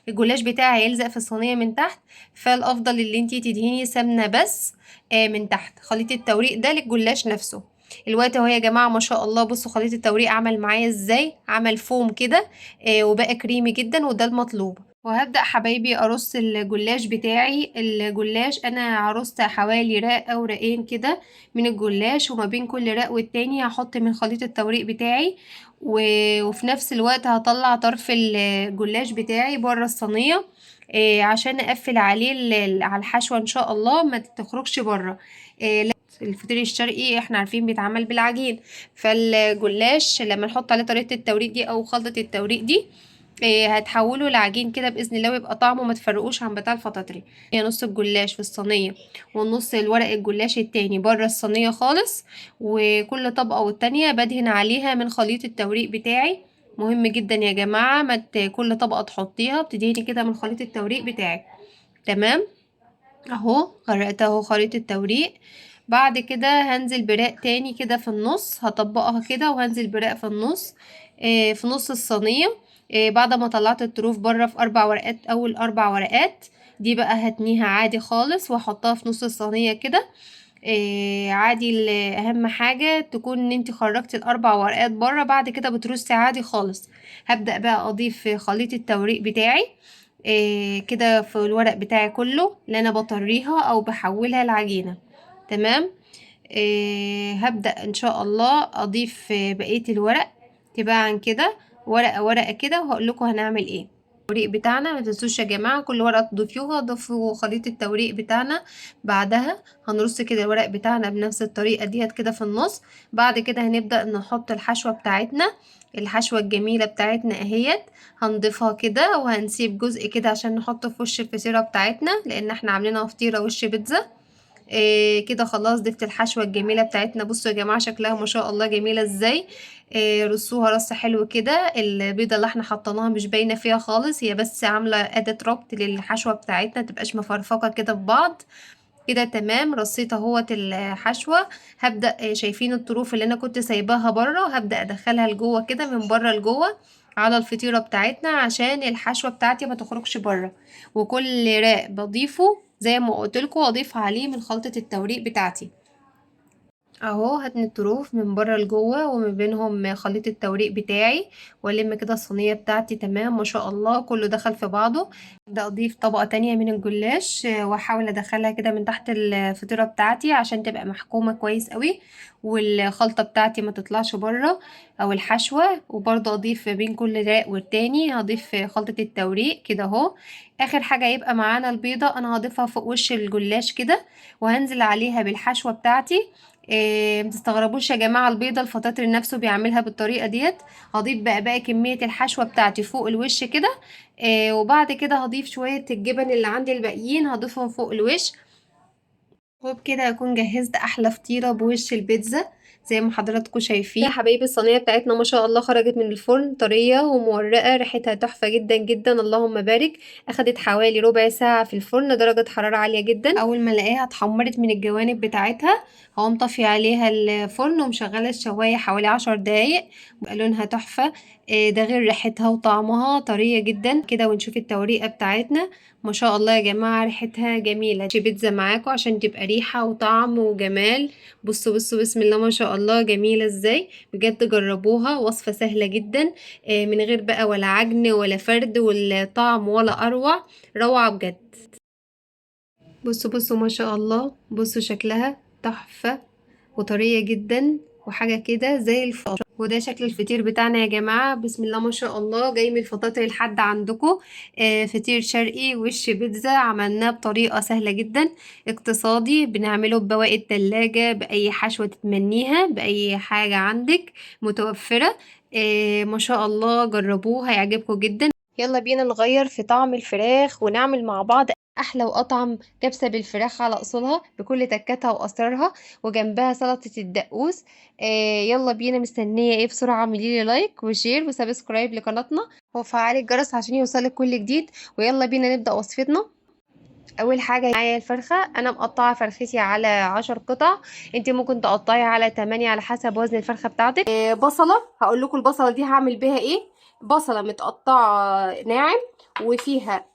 الجلاش بتاعي هيلزق في الصينية من تحت. فالافضل اللي انتي تدهني سمنة بس من تحت. خليط التوريق ده للجلاش نفسه. الوقت اهو يا جماعه ما شاء الله، بصوا خليط التوريق عمل معايا ازاي، عمل فوم كده. وبقى كريمي جدا وده المطلوب. وهبدأ حبايبي ارص الجلاش بتاعي. الجلاش انا عرصت حوالي رق او رقين كده من الجلاش، وما بين كل رق والتاني هحط من خليط التوريق بتاعي. وفي نفس الوقت هطلع طرف الجلاش بتاعي بره الصينيه. عشان اقفل عليه على الحشوه ان شاء الله ما تخرجش بره. الفطير الشرقي احنا عارفين بيتعمل بالعجين. فالجلاش لما نحط عليه طريقة التوريق دي او خلطة التوريق دي هتحوله لعجين كده باذن الله، ويبقى طعمه ما تفرقوش عن بتاع الفطاطري. هي نص الجلاش في الصينيه، والنص الورق الجلاش التاني بره الصينيه خالص. وكل طبقه والتانيه بدهن عليها من خليط التوريق بتاعي. مهم جدا يا جماعه ما كل طبقه تحطيها بتدهني كده من خليط التوريق بتاعك. تمام. اهو غرقت اهو خليط التوريق. بعد كده هنزل براق تاني كده في النص، هطبقها كده وهنزل براق في النص. في نص الصينية. بعد ما طلعت الطروف بره في 4 ورقات، اول 4 ورقات دي بقى هتنيها عادي خالص واحطها في نص الصينية كده. عادي. اهم حاجة تكون ان انت خرجتي ال4 ورقات بره، بعد كده بترصي عادي خالص. هبدأ بقى اضيف خليط التوريق بتاعي كده في الورق بتاعي كله اللي انا بطريها او بحولها لعجينة. تمام. هبدأ ان شاء الله اضيف بقية الورق تباعا كده، ورقة ورقة كده، وهقول لكم هنعمل ايه. التوريق بتاعنا ما تنسوش يا جماعة كل ورقة تضيفوها ضيفوا خليط التوريق بتاعنا. بعدها هنرص كده الورق بتاعنا بنفس الطريقة ديت كده في النص. بعد كده هنبدأ نحط الحشوة بتاعتنا. الحشوة الجميلة بتاعتنا اهيت. هنضيفها كده وهنسيب جزء كده عشان نحطه في وش الفطيرة بتاعتنا، لان احنا عاملينها فطيرة وش بيتزا. كده خلاص ضفت الحشوة الجميلة بتاعتنا. بصوا يا جماعة شكلها ما شاء الله جميلة ازاي. رصوها رص حلو كده. البيضة اللي احنا حطيناها مش باينة فيها خالص، هي بس عاملة أداة ربط للحشوة بتاعتنا متبقاش مفرفقة كده في بعض. كده تمام، رصيت اهوت الحشوة. هبدأ شايفين الطروف اللي انا كنت سايباها بره، هبدأ ادخلها لجوه كده من بره لجوه على الفطيرة بتاعتنا عشان الحشوة بتاعتي ما تخرجش بره. وكل راق بضيفه زي ما قلتلكوا اضيف عليه من خلطة التوريق بتاعتي. اهو هتني الطروف من بره لجوه ومن بينهم خليط التوريق بتاعي، والم كده الصينيه بتاعتي. تمام ما شاء الله كله دخل في بعضه. ابدا اضيف طبقه تانية من الجلاش واحاول ادخلها كده من تحت الفطيره بتاعتي عشان تبقى محكومه كويس قوي، والخلطه بتاعتي ما تطلعش بره او الحشوه. وبرضه اضيف بين كل راق والتاني هضيف خلطه التوريق كده اهو. اخر حاجه يبقى معانا البيضه، انا هضيفها فوق وش الجلاش كده وهنزل عليها بالحشوه بتاعتي. متستغربوش يا جماعة البيضة الفطاطر نفسه بيعملها بالطريقة ديت. هضيف بقى باقي كمية الحشوة بتاعتي فوق الوش كده. وبعد كده هضيف شوية الجبن اللي عندي الباقيين هضيفهم فوق الوش. وبكده اكون جهزت احلى فطيرة بوش البيتزا زي ما حضراتكم شايفين. يا حبايبي الصينية بتاعتنا ما شاء الله خرجت من الفرن طرية ومورقة، ريحتها تحفة جدا جدا اللهم بارك. اخدت حوالي ربع ساعة في الفرن درجة حرارة عالية جدا. اول ما الاقيها اتحمرت من الجوانب بتاعتها هقوم طافية عليها الفرن ومشغلة الشواية حوالي 10 دقايق. بقى لونها تحفة. ده غير ريحتها وطعمها طرية جدا كده. ونشوف التوريقة بتاعتنا ما شاء الله يا جماعة ريحتها جميلة. بيتزا معاكم عشان تبقى ريحة وطعم وجمال. بصوا بصوا بسم الله ما شاء الله جميلة ازاي. بجد جربوها، وصفة سهلة جدا من غير بقى ولا عجن ولا فرد والطعم ولا أروع. روعة بجد. بصوا بصوا ما شاء الله، بصوا شكلها تحفة وطرية جدا وحاجة كده زي الفل. وده شكل الفطير بتاعنا يا جماعة، بسم الله ما شاء الله، جاي من الفطاطر لحد عندكم. فطير شرقي وش بيتزا، عملناه بطريقة سهلة جدا، اقتصادي، بنعمله ببواقي التلاجة، بأي حشوة تتمنيها، بأي حاجة عندك متوفرة. ما شاء الله، جربوه هيعجبكم جدا. يلا بينا نغير في طعم الفراخ ونعمل مع بعض احلى واطعم كبسه بالفراخ على اصولها بكل تكاتها واسرارها، وجنبها سلطه الدقوس. يلا بينا، مستنيه ايه؟ بسرعه اعملي لي لايك وشير وسبسكرايب لقناتنا وفعلي الجرس عشان يوصلك كل جديد. ويلا بينا نبدا وصفتنا. اول حاجه معايا الفرخه، انا مقطعه فرختي على 10 قطع، انت ممكن تقطعي على 8 على حسب وزن الفرخه بتاعتك. بصله، هقول لكم البصله دي هعمل بيها ايه. بصله متقطعه ناعم، وفيها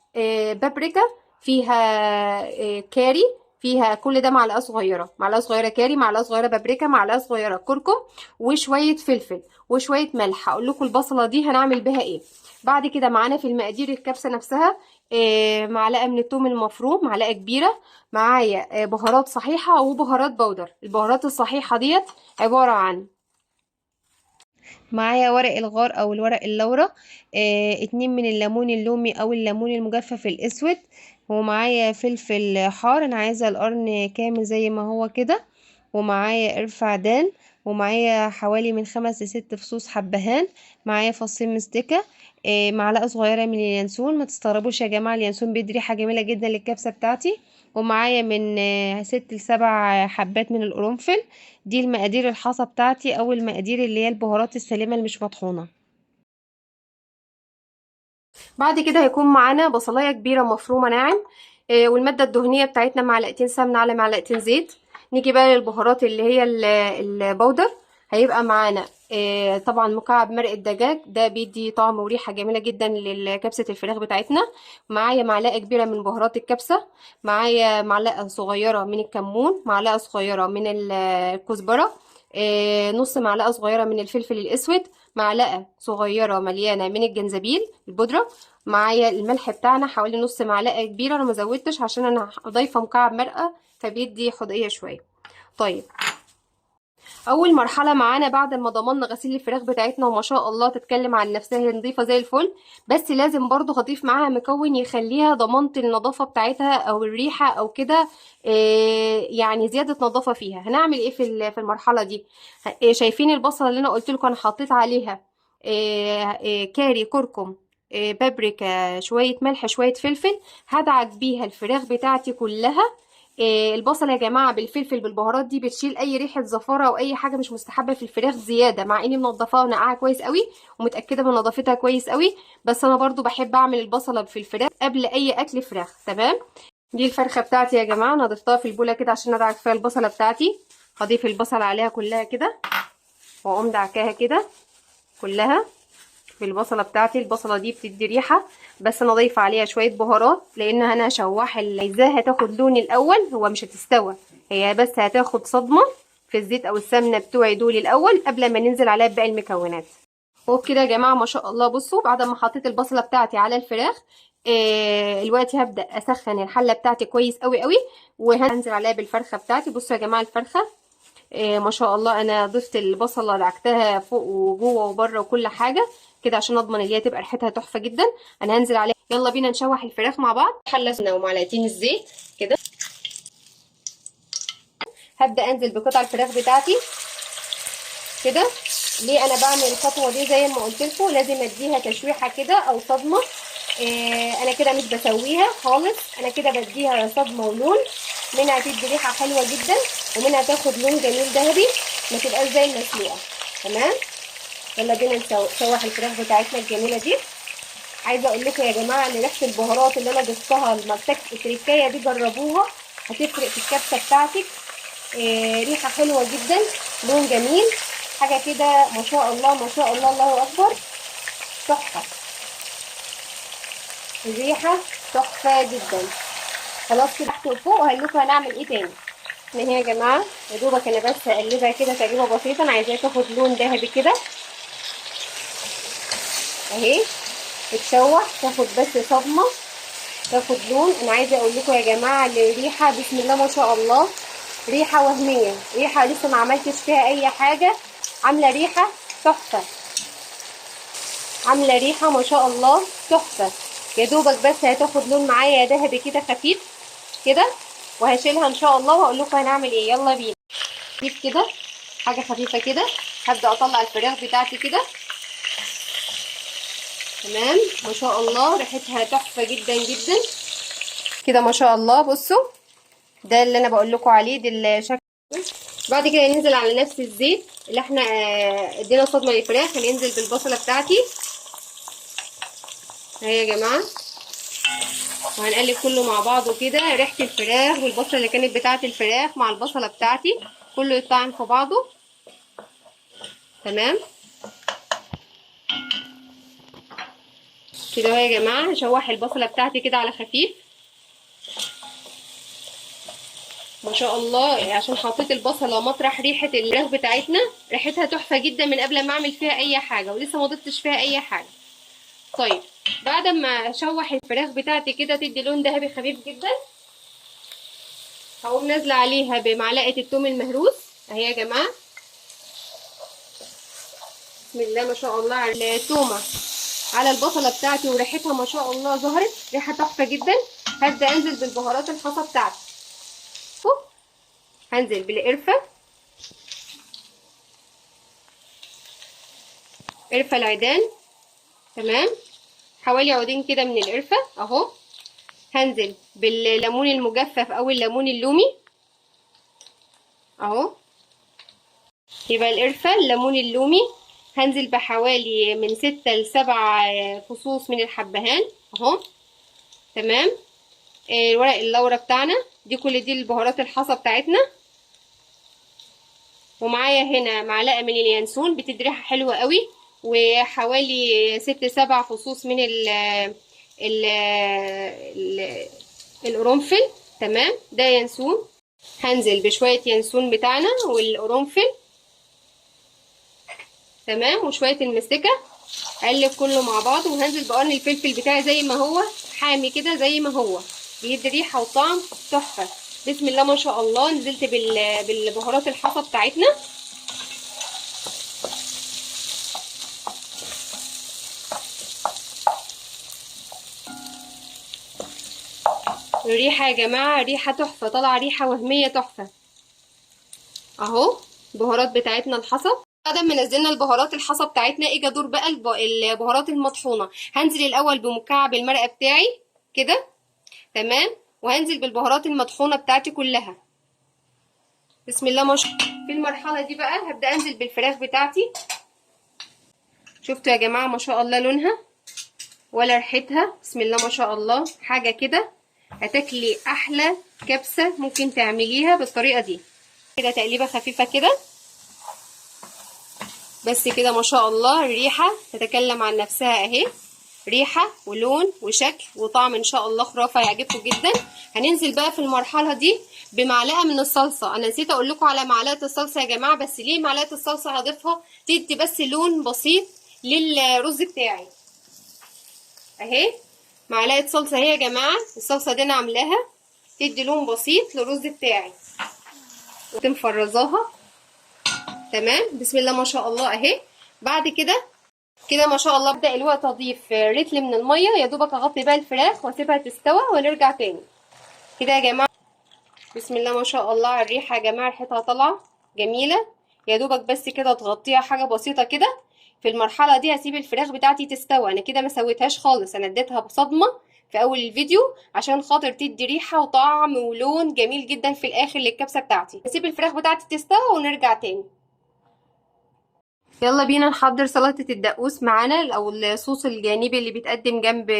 بابريكا، فيها كاري، فيها كل ده معلقه صغيره، معلقه صغيره كاري، معلقه صغيره بابريكا، معلقه صغيره كركم، وشويه فلفل وشويه ملح. هقول لكم البصله دي هنعمل بيها ايه. بعد كده معانا في المقادير الكبسه نفسها معلقه من الثوم المفروم، معلقه كبيره. معايا بهارات صحيحه وبهارات بودر. البهارات الصحيحه ديت عباره عن، معايا ورق الغار او الورق اللورا، 2 من الليمون اللومي او الليمون المجفف الاسود، ومعايا فلفل حار، انا عايزه القرن كامل زي ما هو كده، ومعايا قرفة عدان، ومعايا حوالي من 5 ل6 فصوص حبهان، معايا فصين مستكة، معلقة صغيرة من اليانسون. ما تستغربوش يا جماعة، اليانسون بيدي ريحة جميلة جدا للكبسة بتاعتي. ومعايا من 6 ل7 حبات من القرنفل. دي المقادير الحصى بتاعتي او المقادير اللي هي البهارات السليمة اللي مش مطحونة. بعد كده هيكون معانا بصلايه كبيره مفرومه ناعم، والماده الدهنيه بتاعتنا معلقتين سمنه على معلقتين زيت. نيجي بقى للبهارات اللي هي البودر. هيبقى معانا طبعا مكعب مرق الدجاج، ده بيدي طعم وريحه جميله جدا لكبسه الفراخ بتاعتنا. معايا معلقه كبيره من بهارات الكبسه، معايا معلقه صغيره من الكمون، معلقه صغيره من الكزبره، نص معلقه صغيره من الفلفل الاسود، معلقه صغيره مليانه من الجنزبيل البودره. معايا الملح بتاعنا حوالي نص معلقه كبيره، انا مزودتش عشان انا ضايفه مكعب مرقه فبيدي حدقيه شويه. طيب، اول مرحله معانا بعد ما ضمننا غسيل الفراخ بتاعتنا وما شاء الله تتكلم عن نفسها، هي نظيفه زي الفل، بس لازم برضو هضيف معاها مكون يخليها ضمنت النظافه بتاعتها او الريحه او كده، يعني زياده نظافه فيها. هنعمل ايه في المرحله دي؟ شايفين البصله اللي انا قلت لكم انا حطيت عليها كاري، كركم، بابريكا، شويه ملح، شويه فلفل. هدعك بيها الفراخ بتاعتي كلها. البصل يا جماعه بالفلفل بالبهارات دي بتشيل اي ريحه زفاره او اي حاجه مش مستحبه في الفراخ زياده، مع اني منضفاها ونقعها كويس قوي ومتاكده من نظافتها كويس قوي، بس انا برضو بحب اعمل البصله في الفراخ قبل اي اكل فراخ. تمام. دي الفرخه بتاعتي يا جماعه، انا ضفتها في البوله كده عشان ادعك فيها البصله بتاعتي. هضيف البصله عليها كلها كده واقوم دعكاها كده كلها في البصله بتاعتي. البصله دي بتدي ريحه، بس انا ضايفه عليها شويه بهارات لان انا هشوح اللي عايزاها تاخد لون الاول، هو مش هتستوى، هي بس هتاخد صدمه في الزيت او السمنه بتوعي دول الاول قبل ما ننزل عليها بباقي المكونات. وبكده يا جماعه ما شاء الله، بصوا بعد ما حطيت البصله بتاعتي على الفراخ، دلوقتي هبدا اسخن الحله بتاعتي كويس قوي قوي وهنزل عليها بالفرخه بتاعتي. بصوا يا جماعه الفرخه ما شاء الله، انا ضفت البصله دعكتها فوق وجوه وبره وكل حاجه كده عشان اضمن ان هي تبقى ريحتها تحفه جدا. انا هنزل عليها، يلا بينا نشوح الفراخ مع بعض. حله سمنه ومعلقتين الزيت كده. هبدا انزل بقطع الفراخ بتاعتي كده. ليه انا بعمل الخطوه دي؟ زي ما قلت لكم لازم اديها تشويحه كده او صدمه. انا كده مش بسويها خالص، انا كده بديها صدمه ولون، منها تدي ريحه حلوه جدا ومنها تاخد لون جميل ذهبي، ما تبقاش زي المسلوقه. تمام. يلا بينا نشوح الفراخ بتاعتنا الجميله دي. عايزه اقول لكم يا جماعه ان ريحه البهارات اللي انا ضفتها التركايه دي جربوها، هتفرق في الكبسه بتاعتك. ريحه حلوه جدا، لون جميل، حاجه كده ما شاء الله ما شاء الله، الله اكبر، تحفه. الريحه تحفه جدا. خلاص كده تحت وفوق، وهقول لكم هنعمل ايه تاني. هنا يا جماعه يا دوبك انا بس هقلبها كده تقليبه بسيطه، انا عايزاها تاخد لون ذهبي كده اهي، تتشوح تاخد بس صدمه، تاخد لون. انا عايزه اقول لكم يا جماعه الريحه بسم الله ما شاء الله، ريحه وهميه، ريحه لسه ما عملتش فيها اي حاجه، عامله ريحه تحفه، عامله ريحه ما شاء الله تحفه. يا دوبك بس هتاخد لون معايا ذهبي كده خفيف كده، وهشيلها ان شاء الله واقول لكم هنعمل ايه. يلا بينا. نجيب كده حاجه خفيفه كده، هبدا اطلع الفراخ بتاعتي كده. تمام ما شاء الله ريحتها تحفه جدا جدا كده ما شاء الله. بصوا ده اللي انا بقول لكم عليه، ده الشكل. بعد كده ننزل على نفس الزيت اللي احنا ادينا صدمه للفراخ، هننزل بالبصله بتاعتي اهي يا جماعه، وهنقلب كله مع بعضه كده. ريحه الفراخ والبصله اللي كانت بتاعه الفراخ مع البصله بتاعتي كله يطعم في بعضه. تمام كده اهو يا جماعه. هشوح البصله بتاعتي كده على خفيف ما شاء الله، عشان حطيت البصله مطرح ريحه الفراخ بتاعتنا. ريحتها تحفه جدا من قبل ما اعمل فيها اي حاجه، ولسه ما ضفتش فيها اي حاجه. طيب بعد ما اشوح الفراخ بتاعتي كده تدي لون ذهبي خفيف جدا، هقوم نازله عليها بمعلقه الثوم المهروس اهي يا جماعه. بسم الله ما شاء الله على التومه على البصله بتاعتي، وريحتها ما شاء الله ظهرت ريحه تحفه جدا. هبدا انزل بالبهارات الخاصه بتاعتي. هنزل بالقرفه، قرفه العيدان. تمام حوالي عودين كده من القرفه اهو. هنزل بالليمون المجفف او الليمون اللومي اهو، يبقى القرفه الليمون اللومي. هنزل بحوالي من 6 ل7 فصوص من الحبهان اهو. تمام ورق اللورة بتاعنا، دي كل دي البهارات الحصى بتاعتنا. ومعايا هنا معلقه من اليانسون بتدي ريحه حلوه قوي، وحوالي 6-7 فصوص من ال القرنفل. تمام ده ينسون. هنزل بشويه ينسون بتاعنا والقرنفل. تمام وشويه المستكه. اقلب كله مع بعض، وهنزل بقرن الفلفل بتاعي زي ما هو حامي كده زي ما هو، بيدي ريحه وطعم تحفه. بسم الله ما شاء الله. نزلت بالبهارات الحصى بتاعتنا. الريحه يا جماعه ريحه تحفه، طالعه ريحه وهميه تحفه اهو. البهارات بتاعتنا الحصى. بعد ما نزلنا البهارات الحصى بتاعتنا اجي ادور بقى البهارات المطحونه. هنزل الاول بمكعب المرقه بتاعي كده. تمام وهنزل بالبهارات المطحونه بتاعتي كلها. بسم الله ما شاء الله. في المرحله دي بقى هبدا انزل بالفراخ بتاعتي. شفتوا يا جماعه ما شاء الله لونها ولا ريحتها؟ بسم الله ما شاء الله. حاجه كده هتاكلي احلى كبسه ممكن تعمليها بالطريقه دي. كده تقليبه خفيفه كده بس كده ما شاء الله. الريحه تتكلم عن نفسها اهي، ريحه ولون وشكل وطعم ان شاء الله خرافه يعجبكم جدا. هننزل بقى في المرحله دي بمعلقه من الصلصه. انا نسيت اقول لكم على معلقه الصلصه يا جماعه، بس ليه معلقه الصلصه هضيفها؟ تدي بس لون بسيط للرز بتاعي اهي. معلقه صلصه اهي يا جماعه. الصلصه دي انا عاملاها تدي لون بسيط للرز بتاعي وتنفرزاها. تمام بسم الله ما شاء الله اهي. بعد كده ما شاء الله ابدا الوقت اضيف رتل من الميه يا دوبك اغطي بقى الفراخ واسيبها تستوى ونرجع تاني كده يا جماعه. بسم الله ما شاء الله على الريحه يا جماعه، ريحتها طالعه جميله. يا دوبك بس كده تغطيها حاجه بسيطه كده. في المرحله دي هسيب الفراخ بتاعتي تستوى. انا كده ما سويتهاش خالص، انا اديتها بصدمه في اول الفيديو عشان خاطر تدي ريحه وطعم ولون جميل جدا في الاخر للكبسه بتاعتي. هسيب الفراخ بتاعتي تستوى ونرجع تاني. يلا بينا نحضر سلطة الدقوس معانا او الصوص الجانبي اللي بيتقدم جنب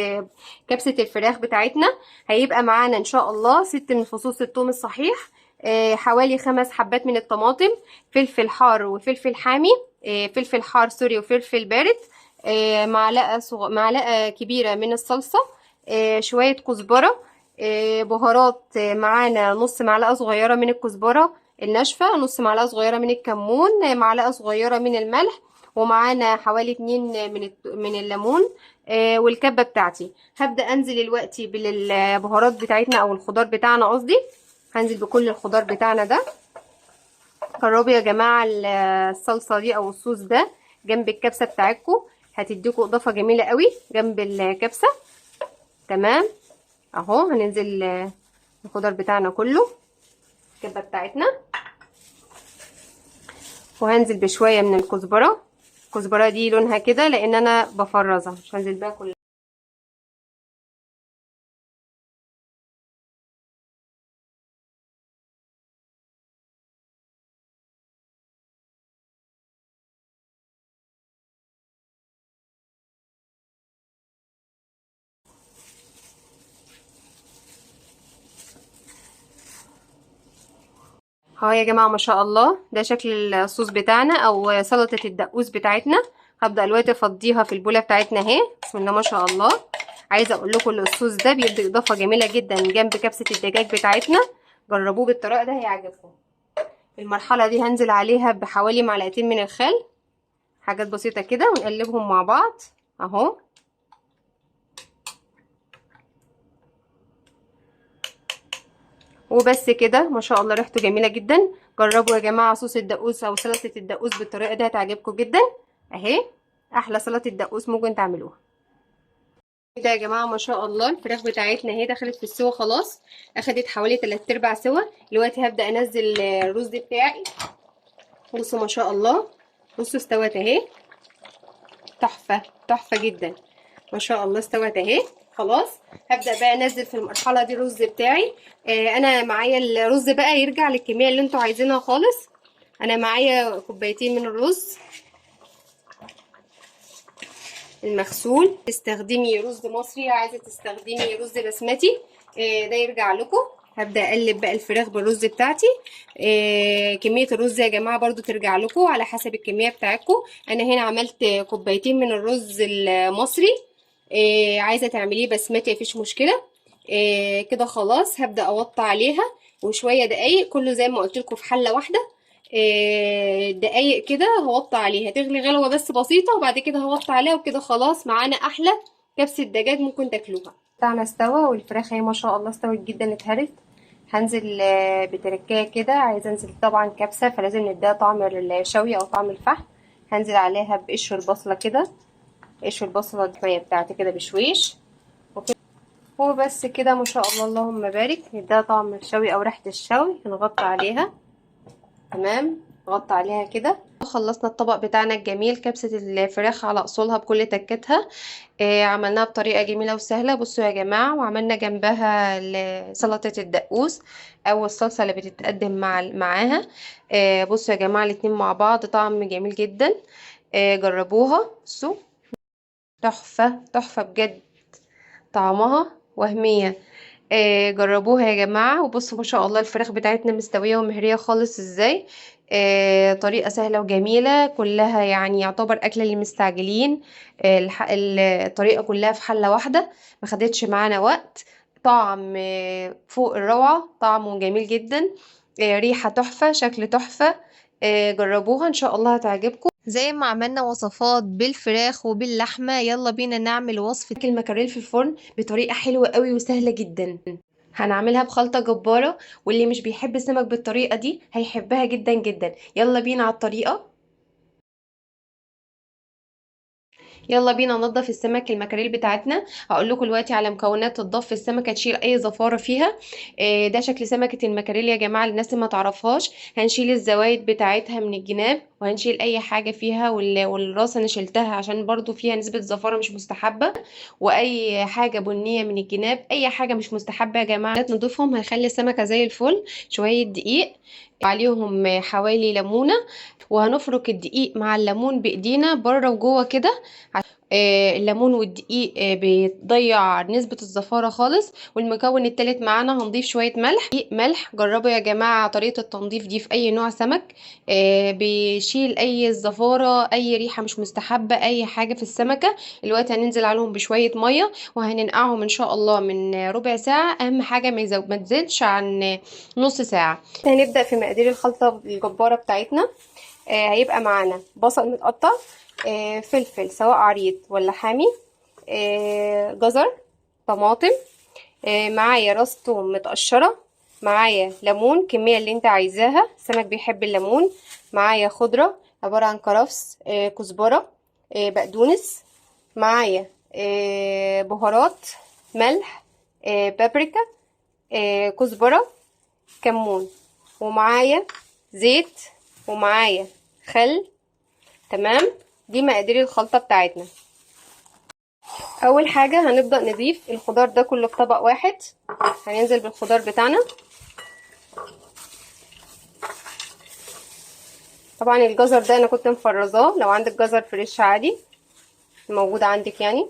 كبسة الفراخ بتاعتنا. هيبقى معانا ان شاء الله 6 من فصوص الثوم الصحيح، حوالي 5 حبات من الطماطم، فلفل حار وفلفل حامي، فلفل حار سوري وفلفل بارد، معلقة كبيرة من الصلصة، شوية كزبرة، بهارات معانا نص معلقة صغيرة من الكزبرة الناشفة، نص معلقة صغيرة من الكمون، معلقة صغيرة من الملح، ومعانا حوالي 2 من الليمون، والكبة بتاعتي. هبدأ انزل دلوقتي بالبهارات بتاعتنا او الخضار بتاعنا قصدي. هنزل بكل الخضار بتاعنا ده. جربوا يا جماعة الصلصة دي او الصوص ده جنب الكبسه بتاعتكم، هتديكوا اضافه جميله قوي جنب الكبسه. تمام اهو. هننزل الخضار بتاعنا كله، الكبه بتاعتنا، وهنزل بشويه من الكزبره. الكزبره دي لونها كده لان انا بفرزها، مش هنزل بيها كلها. اهو يا جماعه ما شاء الله، ده شكل الصوص بتاعنا او سلطه الدقوس بتاعتنا. هبدا دلوقتي افضيها في البوله بتاعتنا اهي. بسم الله ما شاء الله. عايزه اقول لكم الصوص ده بيدي اضافه جميله جدا جنب كبسه الدجاج بتاعتنا. جربوه بالطريقه ده هيعجبكم. في المرحله دي هنزل عليها بحوالي معلقتين من الخل، حاجات بسيطه كده، ونقلبهم مع بعض اهو. وبس كده ما شاء الله، ريحته جميله جدا. جربوا يا جماعه صوص الدقوس او سلطه الدقوس بالطريقه دي، هتعجبكم جدا اهي. احلى سلطه دقوس ممكن تعملوها كده يا جماعه ما شاء الله. الفراخ بتاعتنا اهي دخلت في السوا خلاص، اخدت حوالي 3/4 سوا. دلوقتي هبدا انزل الرز بتاعي. بصوا ما شاء الله، بصوا استوت اهي، تحفه تحفه جدا ما شاء الله، استوت اهي خلاص. هبدا بقى انزل في المرحله دي الرز بتاعي. انا معايا الرز بقى يرجع للكميه اللي انتوا عايزينها خالص. انا معايا كوبايتين من الرز المغسول. تستخدمي رز مصري، عايزه تستخدمي رز بسمتي، ده يرجع لكم. هبدا اقلب بقى الفراخ بالرز بتاعتي. كميه الرز يا جماعه برضو ترجع لكم على حسب الكميه بتاعتكم. انا هنا عملت كوبايتين من الرز المصري. عايزه تعمليه بسمتي مفيش مشكله. كده خلاص هبدا اوطي عليها وشويه دقايق، كله زي ما قلت لكم في حله واحده. دقايق كده هوطي عليها تغلي غلوه بس بسيطه، وبعد كده هوطي عليها، وكده خلاص معانا احلى كبسه دجاج ممكن تاكلوها. بتاعنا استوى، والفراخ اهي ما شاء الله استوت جدا، اتهرت. هنزل بتركايه كده، عايزه انزل طبعا كبسه فلازم نديها طعم الشوي او طعم الفحم. هنزل عليها بقشر البصله كده، قشر البصله الطريه بتاعتي كده بشويش وبس كده ما شاء الله. اللهم بارك. نديها طعم الشوي او ريحه الشوي. نغطي عليها. تمام، نغطي عليها كده. خلصنا الطبق بتاعنا الجميل، كبسة الفراخ على اصولها بكل تكاتها. عملناها بطريقة جميلة وسهلة. بصوا يا جماعة، وعملنا جنبها سلطة الدقوس او الصلصة اللي بتتقدم معاها. بصوا يا جماعة، الاتنين مع بعض طعم جميل جدا. جربوها. بصوا تحفة تحفة بجد، طعمها وهمية. جربوها يا جماعة. وبصوا ما شاء الله الفراخ بتاعتنا مستوية ومهرية خالص ازاي. طريقة سهلة وجميلة كلها، يعني يعتبر أكلة اللي مستعجلين. الطريقة كلها في حلة واحدة، ما خدتش معانا وقت. طعم فوق الروعة، طعمه جميل جدا. ريحة تحفة، شكل تحفة. جربوها ان شاء الله هتعجبكم. زي ما عملنا وصفات بالفراخ وباللحمة، يلا بينا نعمل وصفة المكاريل في الفرن بطريقة حلوة قوي وسهلة جدا. هنعملها بخلطة جبارة، واللي مش بيحب السمك بالطريقة دي هيحبها جدا جدا. يلا بينا على الطريقة. يلا بينا ننضف السمك المكاريل بتاعتنا. هقول لكم دلوقتي على مكونات تضاف في السمكه تشيل اي زفاره فيها. ده شكل سمكه المكاريل يا جماعه للناس اللي ما تعرفهاش. هنشيل الزوايد بتاعتها من الجناب، وهنشيل اي حاجه فيها، والراس انا شلتها عشان برضو فيها نسبه زفاره مش مستحبه. واي حاجه بنيه من الجناب، اي حاجه مش مستحبه يا جماعه نضيفهم، هيخلي السمكه زي الفل. شويه دقيق عليهم حوالي ليمونه، وهنفرك الدقيق مع الليمون بايدينا بره وجوه كده. الليمون والدقيق بيضيع نسبة الزفارة خالص. والمكون التالت معانا هنضيف شوية ملح. جربوا يا جماعة طريقة التنظيف دي في أي نوع سمك. بيشيل أي زفارة، أي ريحة مش مستحبة، أي حاجة في السمكة. دلوقتي هننزل عليهم بشوية مية، وهننقعهم إن شاء الله من ربع ساعة. أهم حاجة ما تزيدش عن نص ساعة. هنبدأ في مقادير الخلطة الجبارة بتاعتنا. هيبقى معانا بصل متقطع، فلفل سواء عريض ولا حامي، جزر، طماطم، معايا راس توم متقشرة، معايا ليمون كمية اللي انت عايزاها، السمك بيحب الليمون. معايا خضرة، عبارة عن كرفس، كزبرة، بقدونس، معايا بهارات، ملح، بابريكا، كزبرة، كمون، ومعايا زيت، ومعايا خل. تمام. دي مقادير الخلطة بتاعتنا. اول حاجة هنبدأ نضيف الخضار ده كله في طبق واحد. هننزل بالخضار بتاعنا. طبعا الجزر ده انا كنت مفرزاه، لو عندك جزر فريش عادي موجود عندك يعني.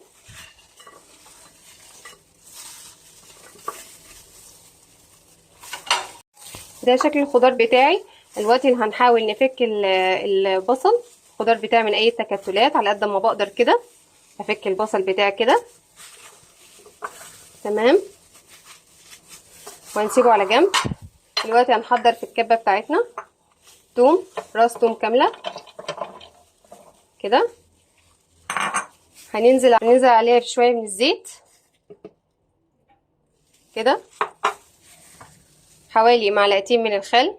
ده شكل الخضار بتاعي. دلوقتي هنحاول نفك البصل الخضار بتاعي من اي تكتلات على قد ما بقدر كده. هفك البصل بتاعي كده. تمام. وهنسيبه على جنب. دلوقتي هنحضر في الكبة بتاعتنا توم، راس توم كاملة كده. هننزل عليها بشوية من الزيت كده، حوالي معلقتين من الخل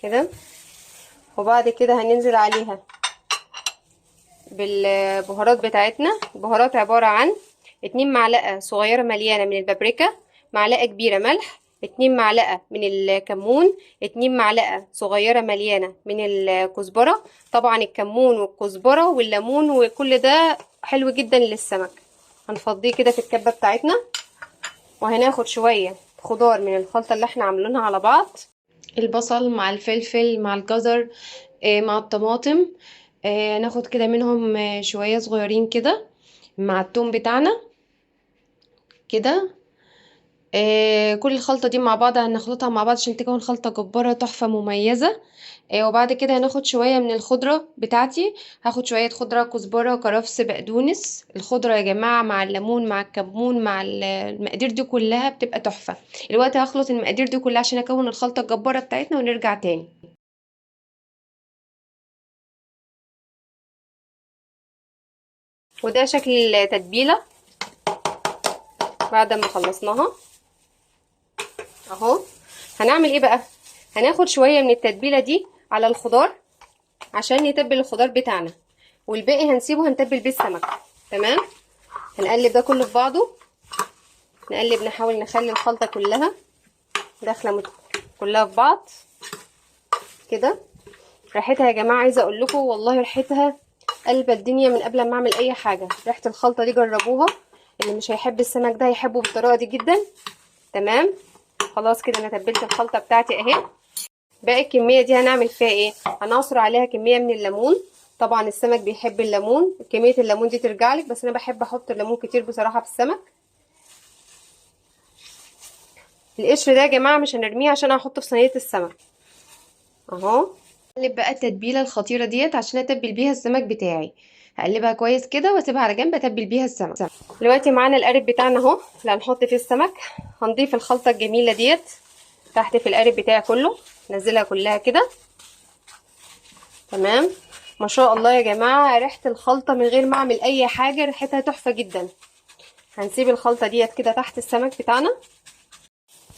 كده. وبعد كده هننزل عليها بالبهارات بتاعتنا. البهارات عبارة عن 2 معلقة صغيرة مليانة من البابريكا، معلقة كبيرة ملح، 2 معلقة من الكمون، 2 معلقة صغيرة مليانة من الكزبرة. طبعا الكمون والكزبرة والليمون وكل ده حلو جدا للسمك. هنفضيه كده في الكبة بتاعتنا. وهناخد شوية خضار من الخلطة اللي احنا عاملينها على بعض. البصل مع الفلفل مع الجزر مع الطماطم. ناخد كده منهم شوية صغيرين كده مع التوم بتاعنا كده. كل الخلطة دي مع بعض هنخلطها مع بعض عشان تكون خلطة جبارة تحفة مميزة. وبعد كده هناخد شوية من الخضرة بتاعتي. هاخد شوية خضرة، كزبرة، كرفس، بقدونس. الخضرة يا جماعة مع الليمون مع الكمون مع المقادير دي كلها بتبقى تحفة. دلوقتي هخلط المقادير دي كلها عشان اكون الخلطة الجبارة بتاعتنا ونرجع تاني. وده شكل التتبيلة بعد ما خلصناها اهو. هنعمل ايه بقى؟ هناخد شوية من التتبيلة دي على الخضار عشان نتبل الخضار بتاعنا، والباقي هنسيبه هنتبل بيه السمك. تمام. هنقلب ده كله في بعضه. نقلب، نحاول نخلي الخلطة كلها داخلة كلها في بعض كده. ريحتها يا جماعة عايزة اقول لكم والله ريحتها قلب الدنيا من قبل ما اعمل اي حاجة. ريحة الخلطة دي جربوها، اللي مش هيحب السمك ده هيحبه بالطريقة دي جدا. تمام. خلاص كده انا تبلت الخلطة بتاعتي اهي. باقي الكمية دي هنعمل فيها ايه؟ هنعصر عليها كمية من الليمون. طبعا السمك بيحب الليمون، كمية الليمون دي ترجعلك، بس انا بحب احط الليمون كتير بصراحة في السمك. القشر ده يا جماعة مش هنرميه عشان هحطه في صينية السمك اهو. هقلب بقى التتبيلة الخطيرة ديت عشان اتبل بيها السمك بتاعي. هقلبها كويس كده واسيبها على جنب اتبل بيها السمك. دلوقتي معانا القارب بتاعنا اهو اللي هنحط فيه السمك. هنضيف الخلطة الجميلة ديت تحت في القارب بتاعي كله. نزلها كلها كده. تمام. ما شاء الله يا جماعة ريحة الخلطة من غير ما اعمل اي حاجة ريحتها تحفة جدا. هنسيب الخلطة ديت كده تحت السمك بتاعنا.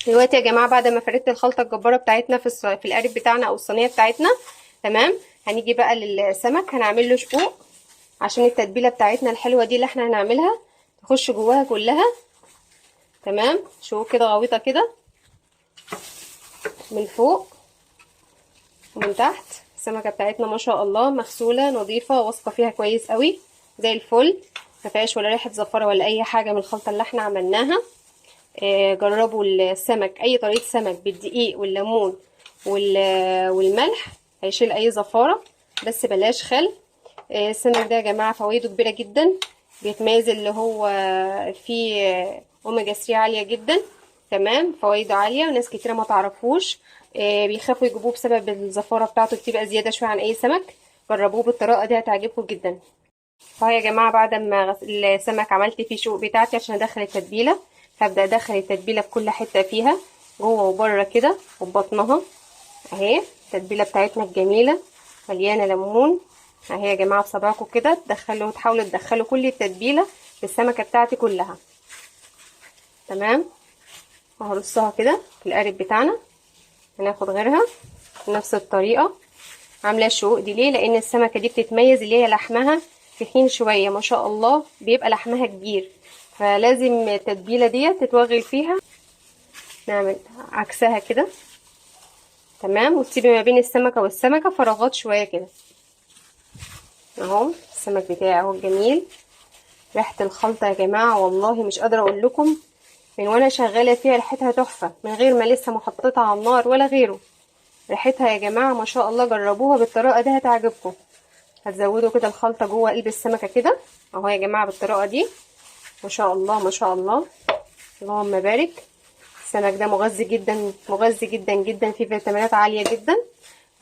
دلوقتي يا جماعة بعد ما فردت الخلطة الجبارة بتاعتنا في القارب بتاعنا او الصينية بتاعتنا. تمام. هنيجي بقى للسمك هنعمل له شقوق عشان التتبيلة بتاعتنا الحلوة دي اللي احنا هنعملها تخش جواها كلها. تمام. شقوق كده غويطة كده من فوق ومن تحت. السمكة بتاعتنا ما شاء الله مغسولة نظيفة واثقة فيها كويس قوي زي الفل. مفيهاش ولا ريحة زفرة ولا اي حاجة من الخلطة اللي احنا عملناها. جربوا السمك اي طريقة سمك بالدقيق والليمون والملح هيشيل اي زفارة، بس بلاش خل. السمك ده يا جماعة فوائده كبيرة جدا. بيتميز اللي هو فيه اوميجا 3 عالية جدا. تمام. فوائده عالية وناس كتيرة ما تعرفوش. بيخافوا يجيبوه بسبب الزفارة بتاعته بتبقى زيادة شوية عن اي سمك. جربوه بالطريقة دي هتعجبكم جدا. اهو يا جماعة بعد ما السمك عملت فيه شوق بتاعتي عشان ادخل التتبيلة. هبدأ ادخل التتبيلة في كل حتة فيها جوه وبره كده وبطنها اهي. التتبيلة بتاعتنا الجميلة مليانة ليمون اهي يا جماعة بصبعكم كده تحاولوا تدخلوا كل التتبيلة في السمكة بتاعتي كلها. تمام. وهرصها كده في القارب بتاعنا. هناخد غيرها بنفس الطريقه. عامله الشقوق دي ليه؟ لان السمكه دي بتتميز اللي هي لحمها تخين شويه، ما شاء الله بيبقى لحمها كبير، فلازم التتبيله دي تتوغل فيها. نعمل عكسها كده، تمام، وتسيبي ما بين السمكه والسمكه فراغات شويه كده. اهو السمك بتاعي اهو جميل. ريحه الخلطه يا جماعه والله مش قادره اقول لكم، من وانا شغاله فيها ريحتها تحفه، من غير ما لسه ما حطيتها على النار ولا غيره. ريحتها يا جماعه ما شاء الله، جربوها بالطريقه دي هتعجبكم. هتزودوا كده الخلطه جوه قلب السمكه كده اهو يا جماعه بالطريقه دي. ما شاء الله ما شاء الله، اللهم بارك. السمك ده مغذي جدا، مغذي جدا جدا، فيه فيتامينات عاليه جدا.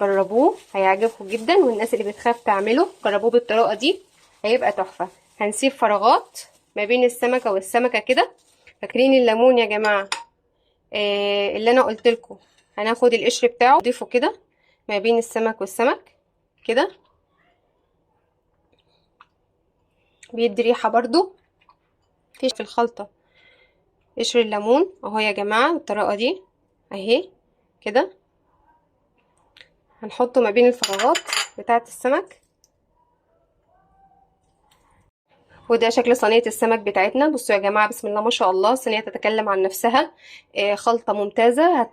جربوه هيعجبكم جدا، والناس اللي بتخاف تعمله جربوه بالطريقه دي هيبقى تحفه. هنسيب فراغات ما بين السمكه والسمكه كده. فاكرين الليمون يا جماعه؟ اللي انا قلت لكم هناخد القشر بتاعه نضيفه كده ما بين السمك والسمك كده، بيدي ريحه برضو في الخلطه. قشر الليمون اهو يا جماعه بالطريقه دي اهي كده، هنحطه ما بين الفراغات بتاعه السمك. وده شكل صينيه السمك بتاعتنا. بصوا يا جماعه بسم الله ما شاء الله، الصينيه تتكلم عن نفسها. خلطه ممتازه،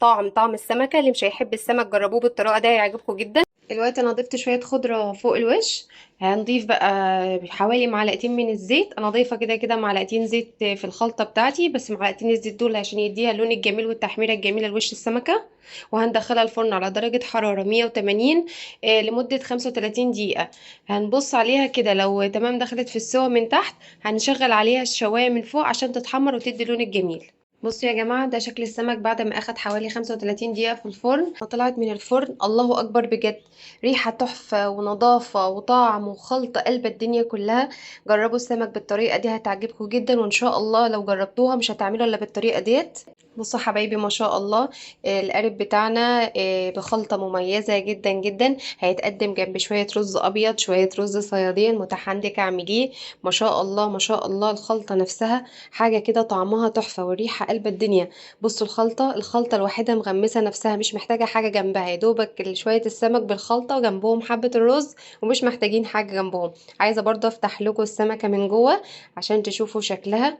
طعم السمكه. اللي مش هيحب السمك جربوه بالطريقه دي هيعجبكم جدا. دلوقتي انا ضفت شويه خضره فوق الوش. هنضيف بقى حوالي معلقتين من الزيت. انا ضايفه كده كده معلقتين زيت في الخلطه بتاعتي، بس معلقتين الزيت دول عشان يديها اللون الجميل والتحميره الجميله لوش السمكه. وهندخلها الفرن على درجه حراره 180 لمده 35 دقيقه. هنبص عليها كده، لو تمام دخلت في السوا من تحت هنشغل عليها الشوايه من فوق عشان تتحمر وتدي اللون الجميل. بصوا يا جماعة، ده شكل السمك بعد ما اخد حوالي 35 دقيقة في الفرن. طلعت من الفرن الله اكبر بجد، ريحة تحفة ونظافة وطعم وخلطة قلب الدنيا كلها. جربوا السمك بالطريقة دي هتعجبكم جدا، وان شاء الله لو جربتوها مش هتعملوا الا بالطريقة ديت. بصوا حبايبي ما شاء الله، القارب بتاعنا بخلطة مميزة جدا جدا. هيتقدم جنب شوية رز ابيض، شوية رز صيادين متاح عندك اعمليه. ما شاء الله ما شاء الله، الخلطة نفسها حاجة كده طعمها تحفة والريحة قلب الدنيا. بصوا الخلطة الوحيدة مغمسة نفسها، مش محتاجة حاجة جنبها، يا دوبك شوية السمك بالخلطة وجنبهم حبة الرز، ومش محتاجين حاجة جنبهم. عايزة برضه افتح لكم السمكة من جوه عشان تشوفوا شكلها.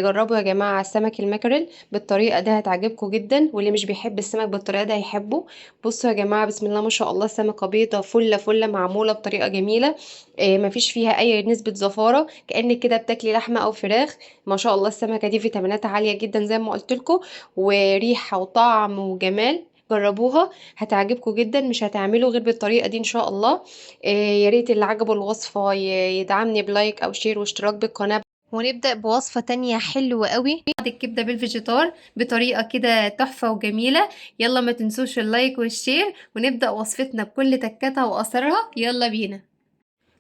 جربوا يا جماعة السمك الماكريل بالطريقة دي هتعجبكم جدا، واللي مش بيحب السمك بالطريقة دي هيحبه. بصوا يا جماعة بسم الله ما شاء الله، سمكة بيضة فلة فلة معمولة بطريقة جميلة. مفيش فيها اي نسبة زفارة، كأنك كده بتاكلي لحمة او فراخ. ما شاء الله السمكة دي فيتاميناتها عالية جدا زي ما قلت لكم، وريحة وطعم وجمال. جربوها هتعجبكم جدا، مش هتعملوا غير بالطريقة دي ان شاء الله. يا ريت اللي عجبه الوصفة يدعمني بلايك او شير واشتراك بالقناة. ونبدأ بوصفة تانية حلوة قوي، بعد الكبدة بالفيجيتار بطريقة كده تحفة وجميلة. يلا ما تنسوش اللايك والشير، ونبدأ وصفتنا بكل تكاتها وأثرها. يلا بينا.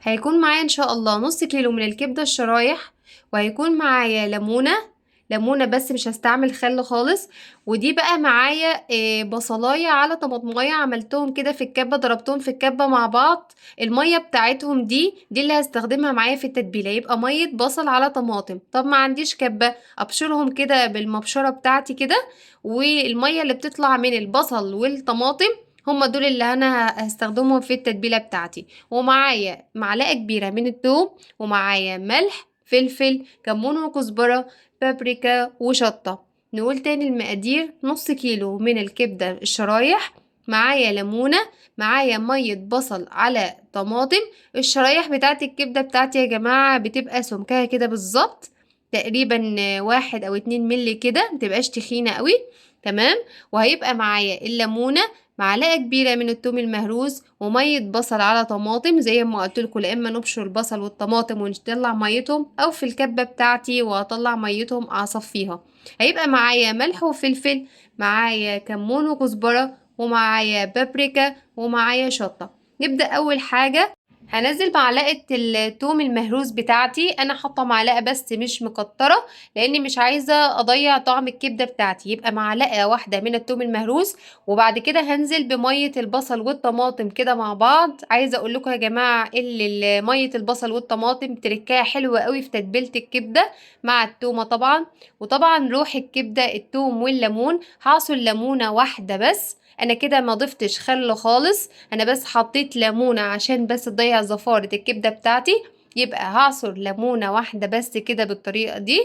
هيكون معايا ان شاء الله نص كيلو من الكبدة الشرايح، وهيكون معايا ليمونة بس مش هستعمل خل خالص. ودي بقى معايا بصلاية على طماطماية، عملتهم كده في الكبة، ضربتهم في الكبة مع بعض. المية بتاعتهم دي اللي هستخدمها معايا في التتبيلة، يبقى مية بصل على طماطم. طب ما عنديش كبة، ابشرهم كده بالمبشرة بتاعتي كده، والمية اللي بتطلع من البصل والطماطم هما دول اللي انا هستخدمهم في التتبيلة بتاعتي. ومعايا معلقة كبيرة من الثوم، ومعايا ملح فلفل كمون وكزبرة بابريكا وشطة. نقول تاني المقادير: نص كيلو من الكبدة الشرايح، معايا ليمونة، معايا مية بصل على طماطم. الشرايح بتاعت الكبدة بتاعتي يا جماعة بتبقى سمكها كده بالظبط، تقريبا 1 أو 2 ملي كده، متبقاش تخينة قوي. تمام. وهيبقى معايا الليمونة، معلقة كبيرة من الثوم المهروس، ومية بصل على طماطم زي ما قلتلكوا، لا اما نبشر البصل والطماطم ونطلع ميتهم، او في الكبة بتاعتي واطلع ميتهم اصفيها. هيبقى معايا ملح وفلفل، معايا كمون وكزبرة، ومعايا بابريكا، ومعايا شطة. نبدأ اول حاجة، هنزل معلقة الثوم المهروس بتاعتي. انا حاطة معلقة بس مش مكترة، لاني مش عايزة اضيع طعم الكبدة بتاعتي. يبقى معلقة واحدة من الثوم المهروس، وبعد كده هنزل بمية البصل والطماطم كده مع بعض. عايزة اقول لكم يا جماعة اللي مية البصل والطماطم تركاها حلوة قوي في تتبيلة الكبدة مع التومة طبعا. وطبعا روح الكبدة التوم والليمون، هعصر ليمونة واحدة بس انا كده ما ضفتش خل خالص، انا بس حطيت ليمونه عشان بس تضيع زفاره الكبده بتاعتي. يبقى هعصر ليمونه واحده بس كده بالطريقه دي.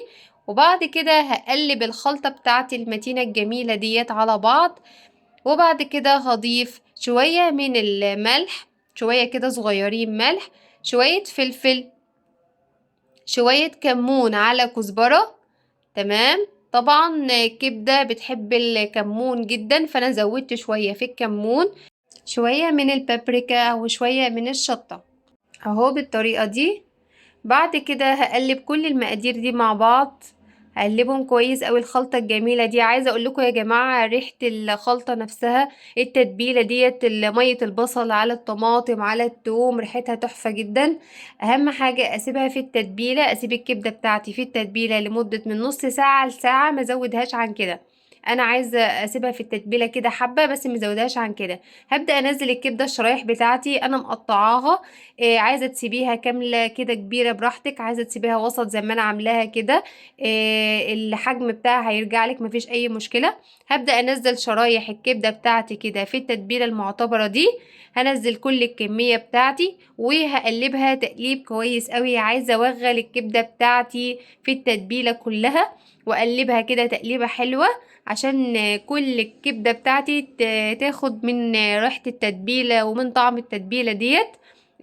وبعد كده هقلب الخلطه بتاعتي المتينه الجميله ديت على بعض. وبعد كده هضيف شويه من الملح، شويه كده صغيرين ملح، شويه فلفل، شويه كمون على كزبره. تمام. طبعا كبدة بتحب الكمون جدا، فانا زودت شوية في الكمون، شوية من البابريكا وشوية من الشطة اهو بالطريقة دي. بعد كده هقلب كل المقادير دي مع بعض، هقلبهم كويس اوي الخلطة الجميلة دي. عايزة اقول لكم يا جماعة ريحة الخلطة نفسها، التتبيلة ديت، مية البصل على الطماطم على الثوم، ريحتها تحفة جدا. اهم حاجة اسيبها في التتبيلة، اسيب الكبدة بتاعتي في التتبيلة لمدة من نص ساعة لساعة، ما زودهاش عن كده. انا عايزه اسيبها في التتبيله كده حبه بس مزودهاش عن كده. هبدا انزل الكبده الشرايح بتاعتي انا مقطعاها. عايزه تسيبيها كامله كده كبيره براحتك، عايزه تسيبيها وسط زي ما انا عاملاها كده، الحجم بتاعها هيرجع لك مفيش اي مشكله. هبدا انزل شرايح الكبده بتاعتي كده في التتبيله المعتبره دي. هنزل كل الكميه بتاعتي وهقلبها تقليب كويس قوي. عايزه اوغل الكبده بتاعتي في التتبيله كلها واقلبها كده تقليبه حلوه، عشان كل الكبده بتاعتي تاخد من ريحه التتبيله ومن طعم التتبيله ديت.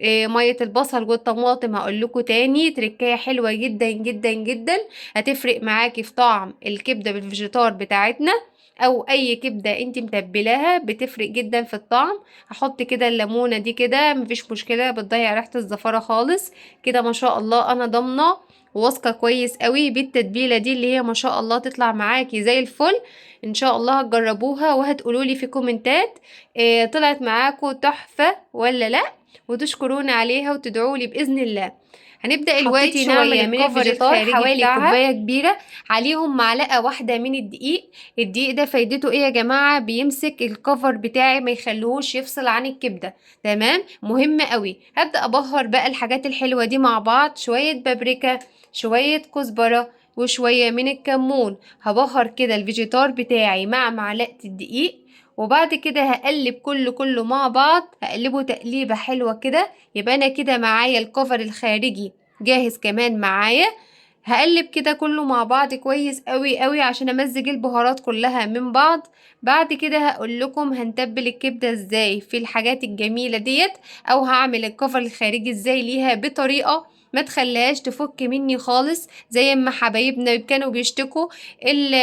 ميه البصل والطماطم هقول لكم تاني تركايه حلوه جدا جدا جدا، هتفرق معاكي في طعم الكبده بالفيجيتار بتاعتنا، او اي كبده انت متبلاها بتفرق جدا في الطعم. هحط كده الليمونه دي كده مفيش مشكله، بتضيع ريحه الزفاره خالص. كده ما شاء الله انا ضامنه واثقه كويس قوي بالتتبيله دي اللي هي ما شاء الله تطلع معاكي زي الفل. ان شاء الله هتجربوها وهتقولولي في كومنتات طلعت معاكم تحفه ولا لا، وتشكروني عليها وتدعولي بإذن الله. هنبدأ دلوقتي نعمل من الكفر الفيجيتار الخارجي حوالي بتاعها. كوباية كبيرة عليهم معلقة واحدة من الدقيق. الدقيق ده فايدته ايه يا جماعة؟ بيمسك الكفر بتاعي ما يخلوهوش يفصل عن الكبدة. تمام، مهم قوي. هبدأ ابهر بقى الحاجات الحلوة دي مع بعض، شوية بابريكا، شوية كزبرة، وشوية من الكمون. هبهر كده الفيجيتار بتاعي مع معلقة الدقيق. وبعد كده هقلب كله مع بعض، هقلبه تقليبة حلوة كده. يبقى انا كده معايا الكفر الخارجي جاهز كمان معايا. هقلب كده كله مع بعض كويس قوي قوي عشان امزج البهارات كلها من بعض. بعد كده هقول لكم هنتبل الكبدة ازاي في الحاجات الجميلة ديت، او هعمل الكفر الخارجي ازاي ليها بطريقة ما تخليهاش تفك مني خالص زي ما حبايبنا كانوا بيشتكوا ال-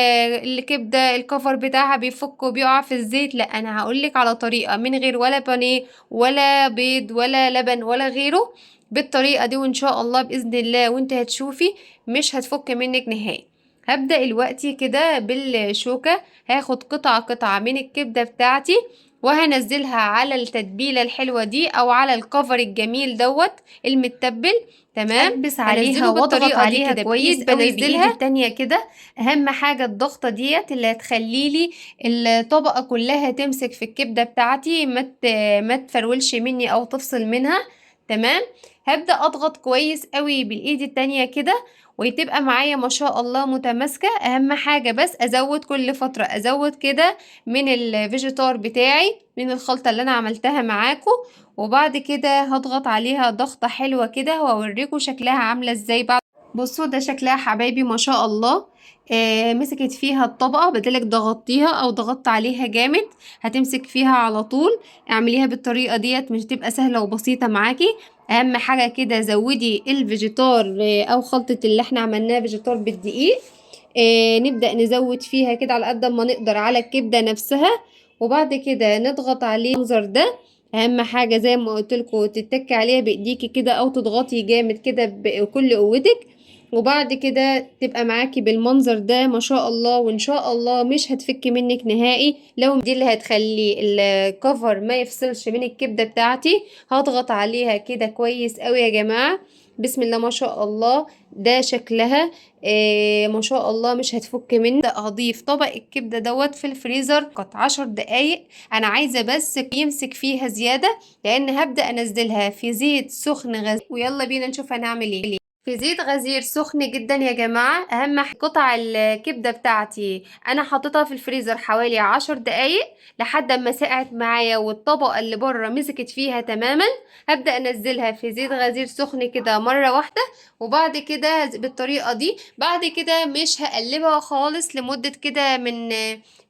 الكبدة الكفر بتاعها بيفك وبيقع في الزيت. لا، انا هقولك على طريقة من غير ولا بانيه ولا بيض ولا لبن ولا غيره، بالطريقة دي وان شاء الله بإذن الله وانت هتشوفي مش هتفك منك نهائي. هبدأ الوقت كده بالشوكة، هاخد قطعة قطعة من الكبدة بتاعتي وهنزلها على التتبيلة الحلوة دي او على الكفر الجميل دوت المتبل. تمام، أكبس عليها هنزله واضغط بالطريقة دي عليها كده كويس بإيد، قوي بنزلها بإيدي التانية كده. اهم حاجة الضغطة ديت اللي هتخليلي الطبقة كلها تمسك في الكبدة بتاعتي، ما تفرولش مني او تفصل منها. تمام. هبدأ اضغط كويس قوي بالايد التانية كده وتبقى معايا ما شاء الله متماسكة. اهم حاجة بس ازود كل فترة، ازود كده من الفيجيتار بتاعي من الخلطة اللي انا عملتها معاكم. وبعد كده هضغط عليها ضغطة حلوة كده وهوريكم شكلها عاملة ازاي بعد. بصوا ده شكلها حبايبي ما شاء الله. مسكت فيها الطبقة، بدلك ضغطيها او ضغطت عليها جامد هتمسك فيها على طول. اعمليها بالطريقة ديت مش تبقى سهلة وبسيطة معاكي. اهم حاجة كده زودي الفيجيتار او خلطة اللي احنا عملناها فيجيتار بالدقيق. نبدأ نزود فيها كده على قد ما نقدر على الكبدة نفسها. وبعد كده نضغط عليه المنظر ده. اهم حاجة زي ما قلت لكم تتكي عليها بايديكي كده او تضغطي جامد كده بكل قوتك. وبعد كده تبقى معاكي بالمنظر ده ما شاء الله، وان شاء الله مش هتفك منك نهائي. لو دي اللي هتخلي الكفر ما يفصلش من الكبدة بتاعتي. هضغط عليها كده كويس قوي يا جماعة. بسم الله ما شاء الله، ده شكلها ما شاء الله مش هتفك مني. هضيف طبق الكبدة دوت في الفريزر قط 10 دقايق. انا عايزة بس يمسك فيها زيادة، لان هبدأ انزلها في زيت سخن غزير. ويلا بينا نشوف هنعمل ايه. في زيت غزير سخن جدا يا جماعة. اهم قطع الكبدة بتاعتي انا حطيتها في الفريزر حوالي 10 دقايق لحد ما سقعت معايا والطبقة اللي بره مسكت فيها تماما. هبدأ انزلها في زيت غزير سخن كده مرة واحدة، وبعد كده بالطريقة دي بعد كده مش هقلبها خالص لمدة كده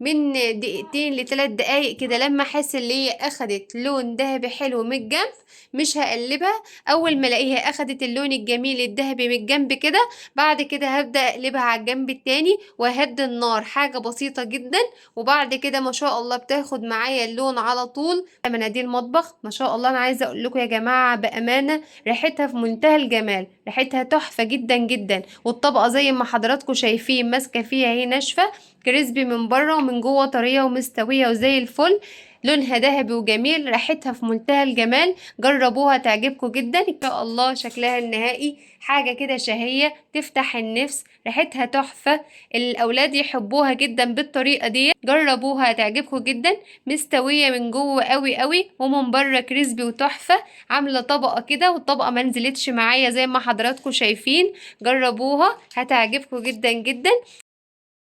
من دقيقتين ل3 دقايق كده، لما احس ان هي اخدت لون ذهبي حلو من الجنب مش هقلبها. اول ما الاقيها اخدت اللون الجميل الذهبي من الجنب كده، بعد كده هبدأ اقلبها على الجنب التاني وهدي النار حاجة بسيطة جدا. وبعد كده ما شاء الله بتاخد معايا اللون على طول. مناديل مطبخ ما شاء الله، انا عايزه اقول لكم يا جماعه بامانه ريحتها في منتهى الجمال، ريحتها تحفه جدا جدا. والطبقه زي ما حضراتكم شايفين ماسكه فيها هي ناشفه كريسبي من بره ومن جوه طريه ومستويه وزي الفل. لونها ذهبي وجميل، ريحتها في منتهى الجمال. جربوها تعجبكم جدا ان شاء الله. شكلها النهائي حاجة كده شهية تفتح النفس، ريحتها تحفة. الأولاد يحبوها جدا بالطريقة دي، جربوها تعجبكم جدا. مستوية من جوه قوي قوي ومن بره كريسبي وتحفة. عاملة طبقة كده والطبقة ما نزلتش معايا زي ما حضراتكم شايفين. جربوها هتعجبكم جدا جدا.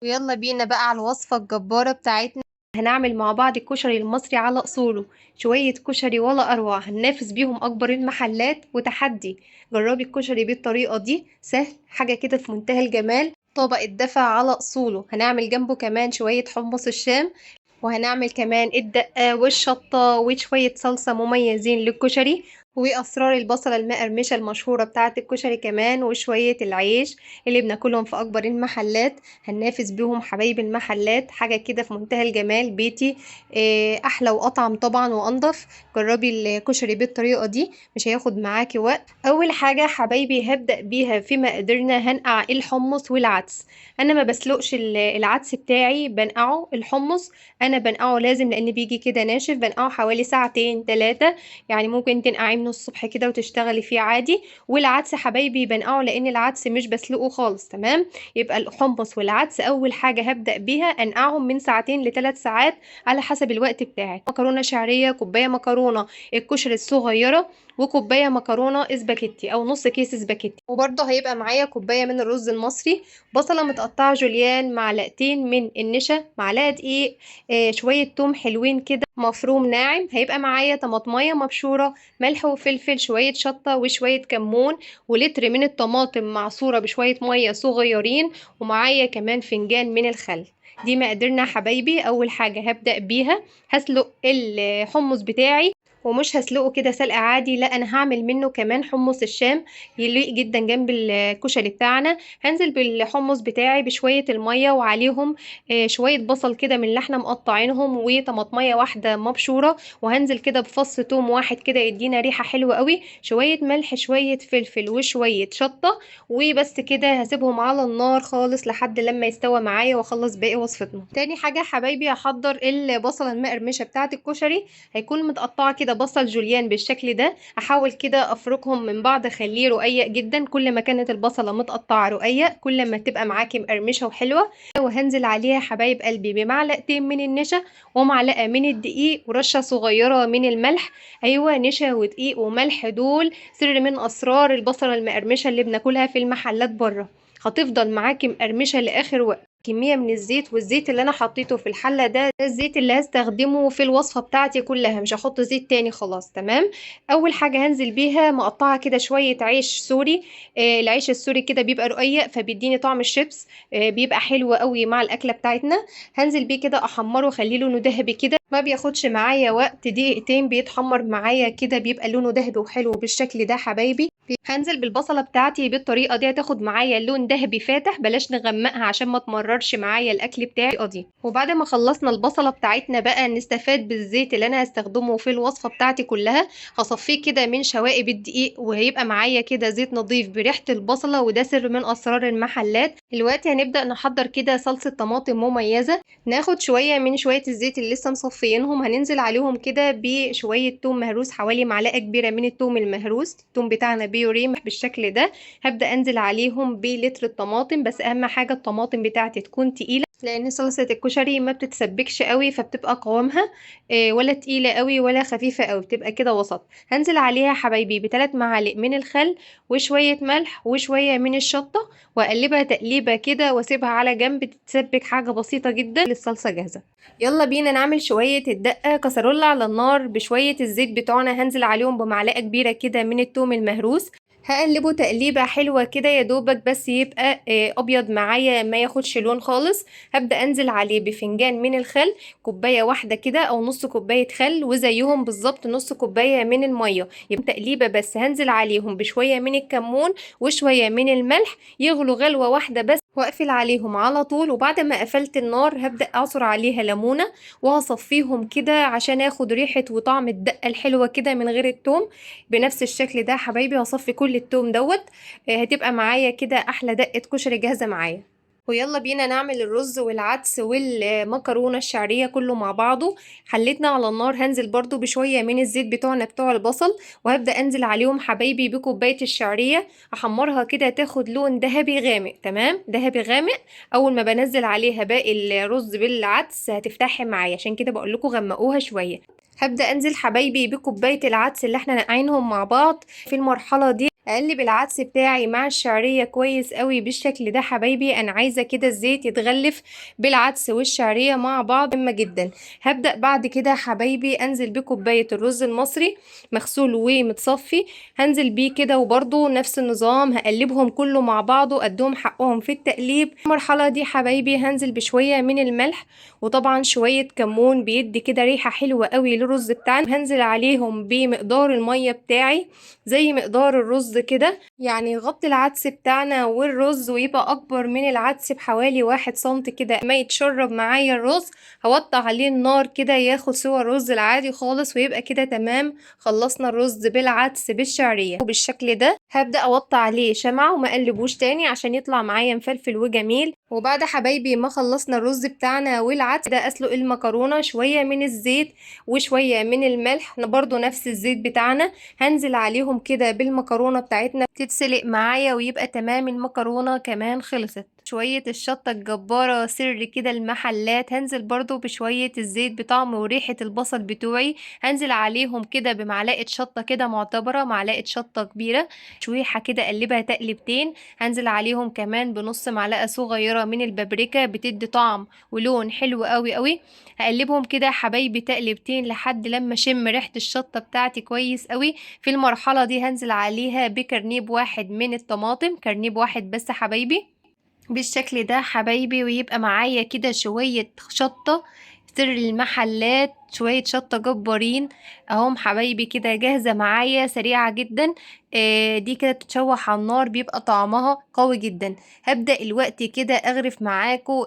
ويلا بينا بقى على الوصفة الجبارة بتاعتنا. هنعمل مع بعض الكشري المصري على أصوله. شوية كشري ولا أروع، هننافس بيهم أكبر المحلات وتحدي. جربي الكشري بالطريقة دي، سهل حاجة كده في منتهى الجمال. طبق الدفع على أصوله. هنعمل جنبه كمان شوية حمص الشام، وهنعمل كمان الدقة والشطة وشوية صلصة مميزين للكشري، وأسرار البصلة المقرمشة المشهورة بتاعة الكشري كمان، وشوية العيش اللي بناكلهم في أكبر المحلات. هننافس بيهم حبايب المحلات، حاجة كده في منتهى الجمال بيتي. أحلى وأطعم طبعا وأنضف. جربي الكشري بالطريقة دي مش هياخد معاكي وقت. أول حاجة حبايبي هبدأ بيها في مقاديرنا، هنقع الحمص والعدس. أنا ما بسلقش العدس بتاعي، بنقعه. الحمص انا بنقعه لازم لان بيجي كده ناشف، بنقعه حوالي ساعتين 3. يعني ممكن تنقعيه من الصبح كده وتشتغلي فيه عادي. والعدس حبايبي بنقعه لان العدس مش بسلقه خالص. تمام. يبقى الحمص والعدس اول حاجة هبدأ بيها انقعهم من ساعتين ل3 ساعات على حسب الوقت بتاعك. مكرونة شعرية، كوباية مكرونة الكشري الصغيرة، وكوباية مكرونة اسباجيتي او نص كيس اسباجيتي، وبرضه هيبقى معايا كوباية من الرز المصري. بصلة متقطعة جوليان، معلقتين من النشا، معلقة دقيق، شوية توم حلوين كده مفروم ناعم. هيبقى معايا طماطمية مبشورة، ملح وفلفل، شوية شطة وشوية كمون، ولتر من الطماطم معصورة بشوية مية صغيرين، ومعايا كمان فنجان من الخل. دي مقاديرنا حبايبي. اول حاجة هبدأ بيها هسلق الحمص بتاعي، ومش هسلقه كده سلقة عادي، لا انا هعمل منه كمان حمص الشام يليق جدا جنب الكشري بتاعنا. هنزل بالحمص بتاعي بشوية المية وعليهم شوية بصل كده من اللي احنا مقطعينهم وطماطمية واحدة مبشورة، وهنزل كده بفص توم واحد كده يدينا ريحة حلوة قوي، شوية ملح شوية فلفل وشوية شطة، وبس كده هسيبهم على النار خالص لحد لما يستوى معايا واخلص باقي وصفتنا. تاني حاجة حبايبي هحضر البصلة المقرمشة بتاعة الكشري. هيكون متقطعة كده بصل جوليان بالشكل ده، هحاول كده افركهم من بعض اخليه رقيق جدا. كل ما كانت البصلة متقطعة رقيق كل ما تبقى معاكي مقرمشة وحلوة. وهنزل عليها حبايب قلبي بمعلقتين من النشا ومعلقة من الدقيق ورشة صغيرة من الملح. ايوه، نشا ودقيق وملح دول سر من اسرار البصلة المقرمشة اللي بناكلها في المحلات بره. هتفضل معاكي مقرمشة لاخر وقت. كمية من الزيت، والزيت اللي انا حطيته في الحلة ده الزيت اللي هستخدمه في الوصفة بتاعتي كلها، مش هحط زيت تاني خلاص. تمام. اول حاجة هنزل بيها مقطعة كده شوية عيش سوري. العيش السوري كده بيبقى رقيق فبيديني طعم الشيبس، بيبقى حلو قوي مع الاكلة بتاعتنا. هنزل بيه كده احمره واخليه لونه ذهبي كده، ما بياخدش معايا وقت، دقيقتين بيتحمر معايا كده بيبقى لونه ذهبي وحلو بالشكل ده حبايبي. هنزل بالبصلة بتاعتي بالطريقة دي، هتاخد معايا لون ذهبي فاتح، بلاش نغمقها عشان ما تمررش معايا الاكل بتاعي دي. وبعد ما خلصنا البصلة بتاعتنا بقى نستفاد بالزيت اللي انا هستخدمه في الوصفة بتاعتي كلها. هصفيه كده من شوائب الدقيق وهيبقى معايا كده زيت نظيف بريحة البصلة، وده سر من اسرار المحلات. دلوقتي هنبدأ نحضر كده صلصة طماطم مميزة. ناخد شوية من شوية الزيت اللي لسه مصفيينهم، هننزل عليهم كده بشوية توم مهروس، حوالي معلقة كبيرة من التوم المهروس. التوم بتاعنا بيوري بالشكل ده. هبدأ انزل عليهم بلتر الطماطم، بس اهم حاجة الطماطم بتاعتي تكون تقيلة. لان صلصة الكشري ما بتتسبكش قوي، فبتبقى قوامها ولا تقيلة قوي ولا خفيفة قوي، بتبقى كده وسط. هنزل عليها حبايبي ب3 معالق من الخل وشوية ملح وشوية من الشطة، واقلبها تقليبة كده واسيبها على جنب تتسبك حاجة بسيطة جدا للصلصة جاهزة. يلا بينا نعمل شوية الدقة. كسرولة على النار بشوية الزيت بتوعنا، هنزل عليهم بمعلقة كبيرة كده من التوم المهروس. هقلبه تقليبة حلوة كده يا دوبك بس يبقى ابيض معايا، ما ياخدش لون خالص. هبدأ انزل عليه بفنجان من الخل، كوباية واحدة كده او نص كوباية خل، وزيهم بالظبط نص كوباية من المية. يبقى تقليبة بس. هنزل عليهم بشوية من الكمون وشوية من الملح، يغلوا غلوة واحدة بس واقفل عليهم على طول. وبعد ما قفلت النار هبدأ اعصر عليها ليمونة وهصفيهم كده عشان اخد ريحة وطعم الدقة الحلوة كده من غير التوم. بنفس الشكل ده حبايبي هصفي كل التوم دوت. هتبقى معايا كده احلى دقة كشري جاهزة معايا. ويلا بينا نعمل الرز والعدس والمكرونة الشعرية كله مع بعضه. حلتنا على النار، هنزل برضو بشوية من الزيت بتوعنا بتوع البصل، وهبدأ انزل عليهم حبايبي بكوباية الشعرية، احمرها كده تاخد لون ذهبي غامق. تمام، ذهبي غامق. اول ما بنزل عليها باقي الرز بالعدس هتفتحي معايا، عشان كده بقول لكم غمقوها شوية. هبدأ انزل حبايبي بكوباية العدس اللي احنا نقعينهم مع بعض. في المرحلة دي اقلب العدس بتاعي مع الشعرية كويس قوي بالشكل ده حبايبي. انا عايزة كده الزيت يتغلف بالعدس والشعرية مع بعض، مهمة جدا. هبدأ بعد كده حبايبي انزل بكوباية الرز المصري مغسول ومتصفي، هنزل بيه كده وبرضو نفس النظام هقلبهم كله مع بعضه، ادهم حقهم في التقليب. في المرحلة دي حبايبي هنزل بشوية من الملح، وطبعا شوية كمون بيدي كده ريحة حلوة قوي للرز بتاعنا. هنزل عليهم بمقدار المية بتاعي زي مقدار الرز كده، يعني غطي العدس بتاعنا والرز ويبقى اكبر من العدس بحوالي 1 سنتي كده. ما يتشرب معايا الرز هوطي عليه النار كده ياخد سوى الرز العادي خالص، ويبقى كده تمام. خلصنا الرز بالعدس بالشعرية وبالشكل ده. هبدأ اوطي عليه شمعة وما اقلبوش تاني عشان يطلع معايا مفلفل وجميل. وبعد حبايبي ما خلصنا الرز بتاعنا والعدس ده، اسلق المكرونة شوية من الزيت وشوية من الملح، برضو نفس الزيت بتاعنا. هنزل عليهم كده بالمكرونة بتاعتنا تتسلق معايا ويبقى تمام. المكرونة كمان خلصت. شوية الشطة الجبارة سر كده المحلات. هنزل برضو بشوية الزيت بطعم وريحة البصل بتوعي. هنزل عليهم كده بمعلقة شطة كده معتبرة، معلقة شطة كبيرة، شويحة كده اقلبها تقلبتين. هنزل عليهم كمان بنص معلقة صغيرة من البابريكا، بتدي طعم ولون حلو قوي قوي. هقلبهم كده حبايبي تقلبتين لحد لما اشم ريحة الشطة بتاعتي كويس قوي. في المرحلة دي هنزل عليها بكرنيب واحد من الطماطم، كرنيب واحد بس حبايبي بالشكل ده حبايبي. ويبقى معايا كده شوية شطة سر المحلات، شوية شطة جبارين اهم حبايبي كده جاهزة معايا سريعة جدا. دي كده تتشوح على النار بيبقى طعمها قوي جدا. هبدأ الوقت كده اغرف معاكم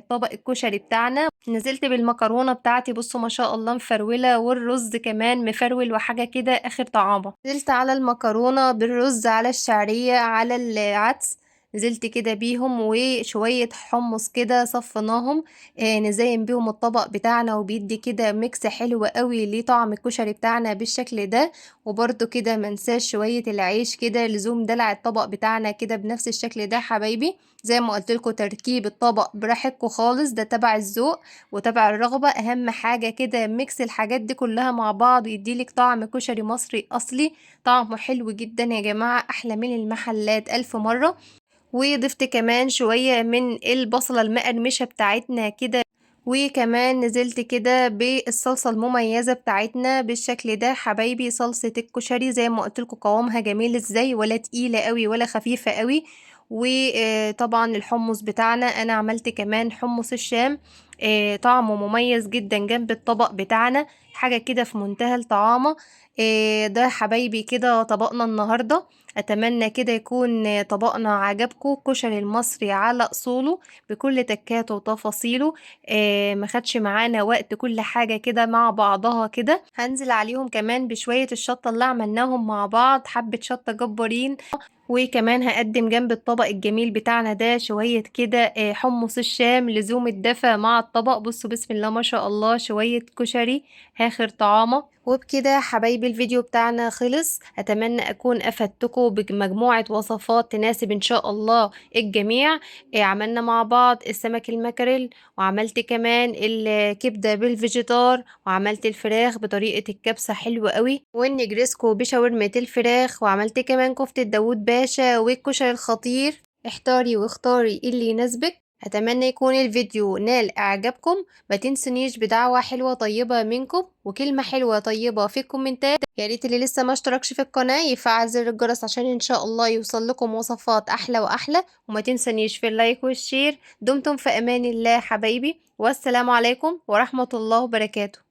طبق الكشري بتاعنا. نزلت بالمكرونة بتاعتي بصوا ما شاء الله مفرولة، والرز كمان مفرول وحاجة كده اخر طعامة. نزلت على المكرونة بالرز على الشعرية على العدس، نزلت كده بيهم وشوية حمص كده صفناهم. نزين بيهم الطبق بتاعنا، وبيدي كده ميكس حلو قوي لطعم الكشري بتاعنا بالشكل ده. وبرده كده منساش شوية العيش كده لزوم دلع الطبق بتاعنا كده بنفس الشكل ده حبايبي. زي ما قلتلكوا تركيب الطبق براحتكوا خالص، ده تبع الذوق وتبع الرغبة. اهم حاجة كده ميكس الحاجات دي كلها مع بعض يديلك طعم كشري مصري اصلي، طعمه حلو جدا يا جماعة، احلى من المحلات 1000 مرة. وضفت كمان شوية من البصلة المقرمشة بتاعتنا كده، وكمان نزلت كده بالصلصة المميزة بتاعتنا بالشكل ده حبايبي. صلصة الكشري زي ما قلتلكوا قوامها جميل ازاي، ولا تقيلة قوي ولا خفيفة قوي. وطبعا الحمص بتاعنا انا عملت كمان حمص الشام، طعمه مميز جدا جنب الطبق بتاعنا، حاجة كده في منتهى الطعامة. ده حبايبي كده طبقنا النهاردة. اتمنى كده يكون طبقنا عجبكم، كشري المصري على اصوله بكل تكاته وتفاصيله. ما خدش معانا وقت، كل حاجة كده مع بعضها كده. هنزل عليهم كمان بشوية الشطة اللي عملناهم مع بعض، حبة شطة جبارين. وكمان هقدم جنب الطبق الجميل بتاعنا ده شوية كده حمص الشام لزوم الدفى مع الطبق. بصوا بسم الله ما شاء الله، شوية كشري آخر طعامة. وبكده حبايبي الفيديو بتاعنا خلص. اتمنى اكون افدتكم بمجموعة وصفات تناسب ان شاء الله الجميع. عملنا مع بعض السمك المكريل، وعملت كمان الكبدة بالفيجيتار، وعملت الفراخ بطريقة الكبسة حلوة قوي، والنجريسكو بشاورمة الفراخ، وعملت كمان كفتة داوود باشا والكشري الخطير. احتاري واختاري اللي يناسبك. اتمنى يكون الفيديو نال اعجابكم. ما تنسونيش بدعوة حلوة طيبة منكم وكلمة حلوة طيبة في الكومنتات. يا ريت اللي لسه ما اشتركش في القناة يفعل زر الجرس عشان ان شاء الله يوصل لكم وصفات احلى واحلى. وما تنسونيش في اللايك والشير. دمتم في امان الله حبايبي، والسلام عليكم ورحمة الله وبركاته.